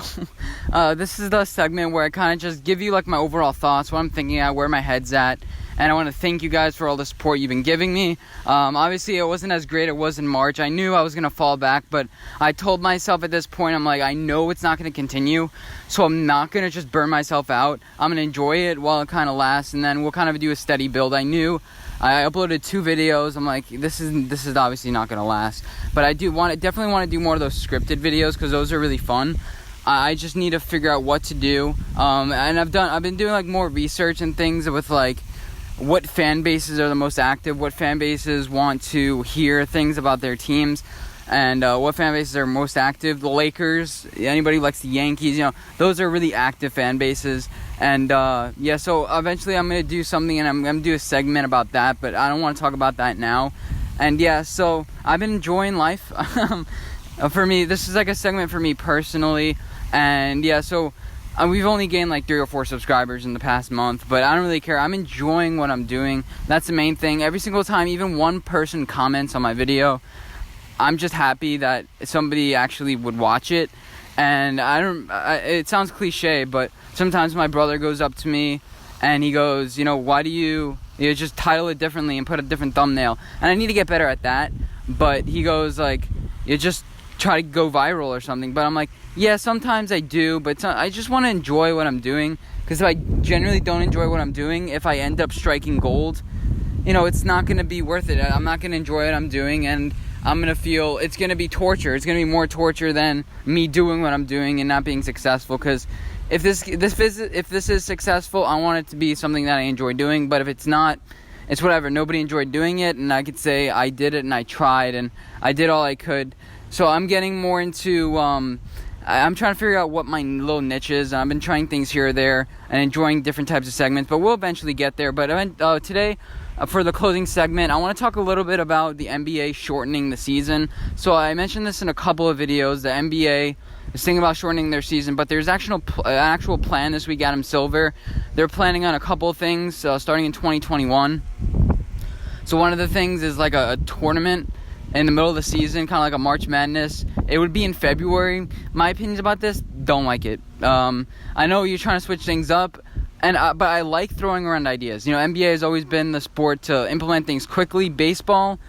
A: this is the segment where I kind of just give you like my overall thoughts, what I'm thinking at, where my head's at. And I want to thank you guys for all the support you've been giving me. Obviously, it wasn't as great as it was in March. I knew I was going to fall back, but I told myself at this point, I'm like, I know it's not going to continue, so I'm not going to just burn myself out. I'm going to enjoy it while it kind of lasts, and then we'll kind of do a steady build. I knew I uploaded 2 videos. I'm like, this is obviously not going to last. But I definitely want to do more of those scripted videos because those are really fun. I just need to figure out what to do. And I've been doing like more research and things with like what fan bases are the most active, what fan bases want to hear things about their teams, and what fan bases are most active. The Lakers, anybody who likes the Yankees, those are really active fan bases. And so eventually I'm going to do something, and I'm going to do a segment about that, but I don't want to talk about that now. And so I've been enjoying life. For me, this is like a segment for me personally. And so we've only gained like 3 or 4 subscribers in the past month, but I don't really care. I'm enjoying what I'm doing. That's the main thing. Every single time even one person comments on my video, I'm just happy that somebody actually would watch it. And it sounds cliche, but sometimes my brother goes up to me and he goes, why do you just title it differently and put a different thumbnail? And I need to get better at that. But he goes like, you just try to go viral or something. But I'm like, yeah, sometimes I do, but I just want to enjoy what I'm doing. Because if I generally don't enjoy what I'm doing, if I end up striking gold, it's not going to be worth it. I'm not going to enjoy what I'm doing, and I'm going to feel it's going to be torture. It's going to be more torture than me doing what I'm doing and not being successful. Because if this is successful, I want it to be something that I enjoy doing. But if it's not, it's whatever. Nobody enjoyed doing it, and I could say I did it and I tried and I did all I could. So I'm getting more into I'm trying to figure out what my little niche is. I've been trying things here or there and enjoying different types of segments, but we'll eventually get there. But today, for the closing segment, I want to talk a little bit about the NBA shortening the season. So I mentioned this in a couple of videos. The NBA is thinking about shortening their season, but there's an actual plan this week. Adam Silver, they're planning on a couple of things starting in 2021. So one of the things is like a tournament in the middle of the season, kind of like a March Madness. It would be in February. My opinions about this, don't like it. I know you're trying to switch things up, but I like throwing around ideas. NBA has always been the sport to implement things quickly. Baseball,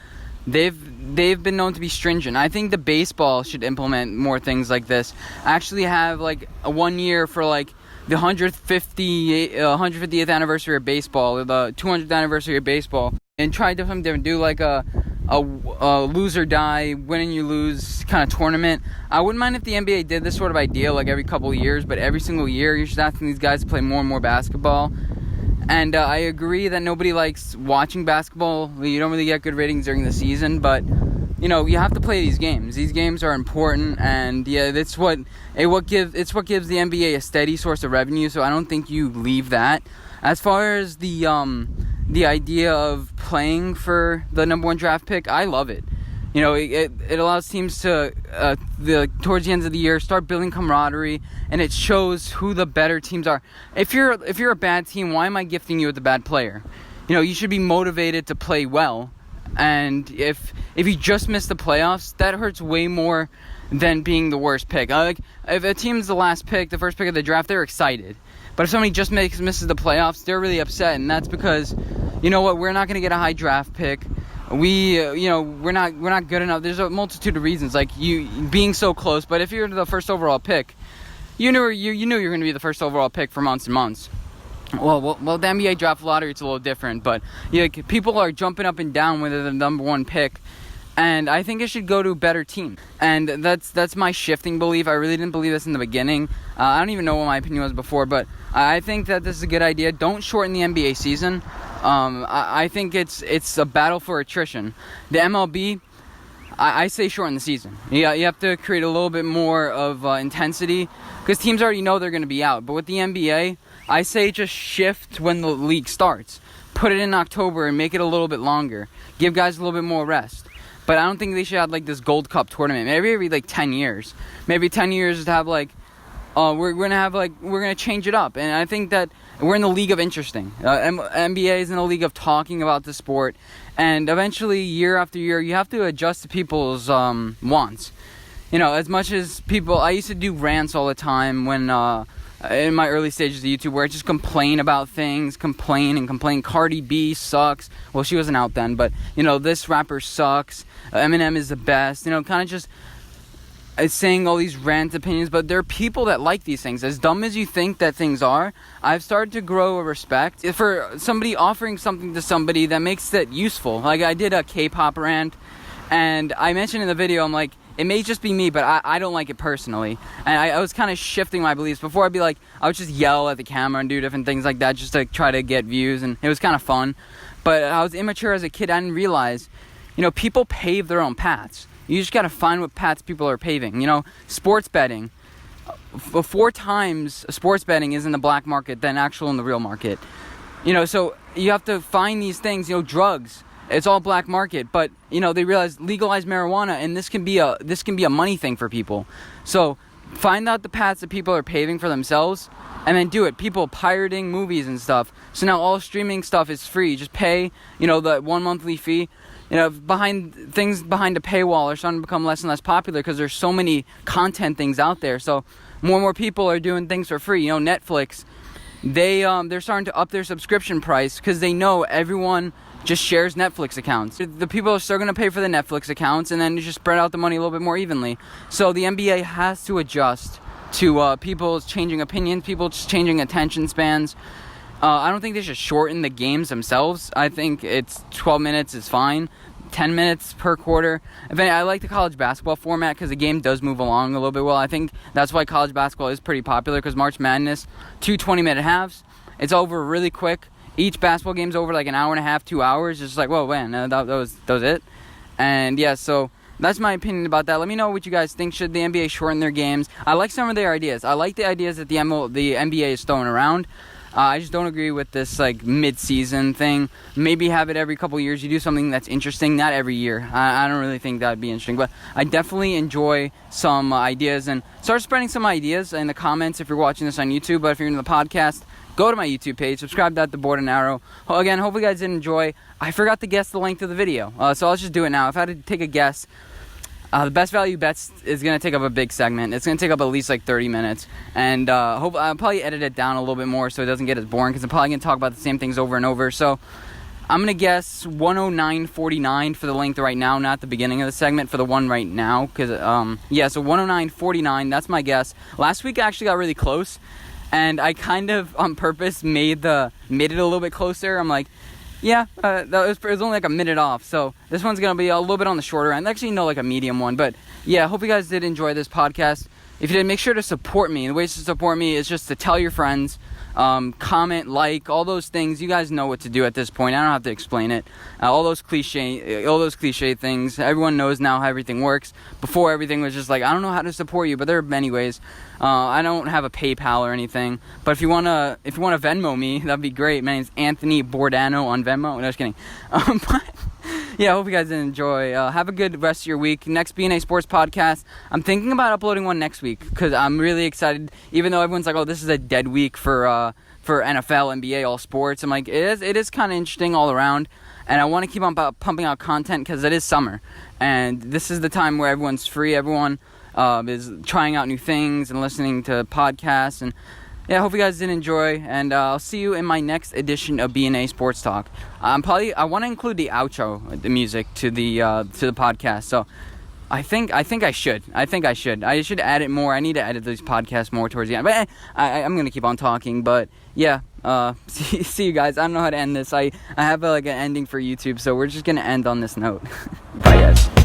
A: they've been known to be stringent. I think the baseball should implement more things like this. Actually have like a 1 year for like the 150th anniversary of baseball, or the 200th anniversary of baseball, and try something different. Do like a lose or die, win and you lose kind of tournament. I wouldn't mind if the NBA did this sort of idea like every couple of years, but every single year you're just asking these guys to play more and more basketball. And I agree that nobody likes watching basketball. You don't really get good ratings during the season, but you have to play these games. These games are important, and yeah, it's what gives the NBA a steady source of revenue. So I don't think you leave that. As far as the idea of playing for the number 1 draft pick, I love it. It allows teams to towards the end of the year start building camaraderie, and it shows who the better teams are. If you're a bad team, why am I gifting you with a bad player? You should be motivated to play well. And if you just miss the playoffs, that hurts way more than being the worst pick. Like if a team's the last pick, the first pick of the draft, they're excited. But if somebody just misses the playoffs, they're really upset, and that's because, we're not going to get a high draft pick. We're not good enough. There's a multitude of reasons, like you being so close. But if you're the first overall pick, you knew you're going to be the first overall pick for months and months. Well, the NBA draft lottery, it's a little different, but people are jumping up and down when they're the number 1 pick. And I think it should go to a better team. And that's my shifting belief. I really didn't believe this in the beginning. I don't even know what my opinion was before, but I think that this is a good idea. Don't shorten the NBA season. I think it's a battle for attrition. The MLB, I say shorten the season. You have to create a little bit more of intensity, because teams already know they're going to be out. But with the NBA, I say just shift when the league starts. Put it in October and make it a little bit longer. Give guys a little bit more rest. But I don't think they should have like this Gold Cup tournament. Maybe every like 10 years. Maybe 10 years to have like, we're gonna change it up. And I think that we're in the league of interesting. NBA is in the league of talking about the sport. And eventually, year after year, you have to adjust to people's wants. As much as I used to do rants all the time when in my early stages of YouTube, where I just complain about things, complain. Cardi B sucks. Well, she wasn't out then, but this rapper sucks. Eminem is the best. Kind of just saying all these rant opinions. But there are people that like these things. As dumb as you think that things are, I've started to grow a respect for somebody offering something to somebody that makes it useful. Like I did a K-pop rant, and I mentioned in the video, I'm like, it may just be me, but I don't like it personally. And I was kind of shifting my beliefs. Before I'd be like, I would just yell at the camera and do different things like that just to try to get views, and it was kind of fun. But I was immature as a kid. I didn't realize, people pave their own paths. You just got to find what paths people are paving. Sports betting. 4 times sports betting is in the black market than actual in the real market. So you have to find these things. Drugs. It's all black market, but they realize legalize marijuana, and this can be a money thing for people. So find out the paths that people are paving for themselves, and then do it. People pirating movies and stuff. So now all streaming stuff is free. Just pay, the 1 monthly fee. Behind a paywall are starting to become less and less popular because there's so many content things out there. So more and more people are doing things for free. Netflix, they're starting to up their subscription price because they know everyone just shares Netflix accounts. The people are still going to pay for the Netflix accounts, and then you just spread out the money a little bit more evenly. So the NBA has to adjust to people's changing opinions, people's changing attention spans. I don't think they should shorten the games themselves. I think it's 12 minutes is fine. 10 minutes per quarter. I like the college basketball format because the game does move along a little bit well. I think that's why college basketball is pretty popular, because March Madness, 2 20-minute halves. It's over really quick. Each basketball game's over like an hour and a half, 2 hours. It's just like, whoa, man, that was it. And yeah, so that's my opinion about that. Let me know what you guys think. Should the NBA shorten their games? I like some of their ideas. I like the ideas that the NBA is throwing around. I just don't agree with this like mid-season thing. Maybe have it every couple years. You do something that's interesting, not every year. I don't really think that would be interesting, but I definitely enjoy some ideas, and start spreading some ideas in the comments if you're watching this on YouTube. But if you're into the podcast, go to my YouTube page, subscribe to The Board and Arrow. Again, hopefully you guys did enjoy. I forgot to guess the length of the video, so I'll just do it now. If I had to take a guess, the best value bets is going to take up a big segment. It's going to take up at least like 30 minutes. And I'll probably edit it down a little bit more so it doesn't get as boring, because I'm probably going to talk about the same things over and over. So I'm going to guess 109.49 for the length right now, not the beginning of the segment, for the one right now. Because, yeah, so 109.49, that's my guess. Last week I actually got really close, and I kind of on purpose made it a little bit closer. I'm like, yeah, it was only like a minute off, so this one's going to be a little bit on the shorter end. Actually, no, like a medium one. But yeah, I hope you guys did enjoy this podcast. If you did, make sure to support me. The ways to support me is just to tell your friends, comment, like, all those things. You guys know what to do at this point. I don't have to explain it. All those cliche things. Everyone knows now how everything works. Before, everything was just like, I don't know how to support you, but there are many ways. I don't have a PayPal or anything, but if you wanna Venmo me, that'd be great. My name's Anthony Bordano on Venmo. No, just kidding. But yeah, I hope you guys enjoy. Have a good rest of your week. Next BnA Sports Podcast, I'm thinking about uploading one next week, because I'm really excited. Even though everyone's like, oh, this is a dead week for NFL, NBA, all sports. I'm like, it is kind of interesting all around. And I want to keep on pumping out content, because it is summer. And this is the time where everyone's free. Everyone is trying out new things and listening to podcasts. And yeah, I hope you guys did enjoy, and I'll see you in my next edition of BnA Sports Talk. I want to include the outro, the music to the podcast. So I think I should. I should add it more. I need to edit these podcasts more towards the end. But I'm gonna keep on talking. But yeah, see you guys. I don't know how to end this. I have like an ending for YouTube, so we're just gonna end on this note. Bye, guys.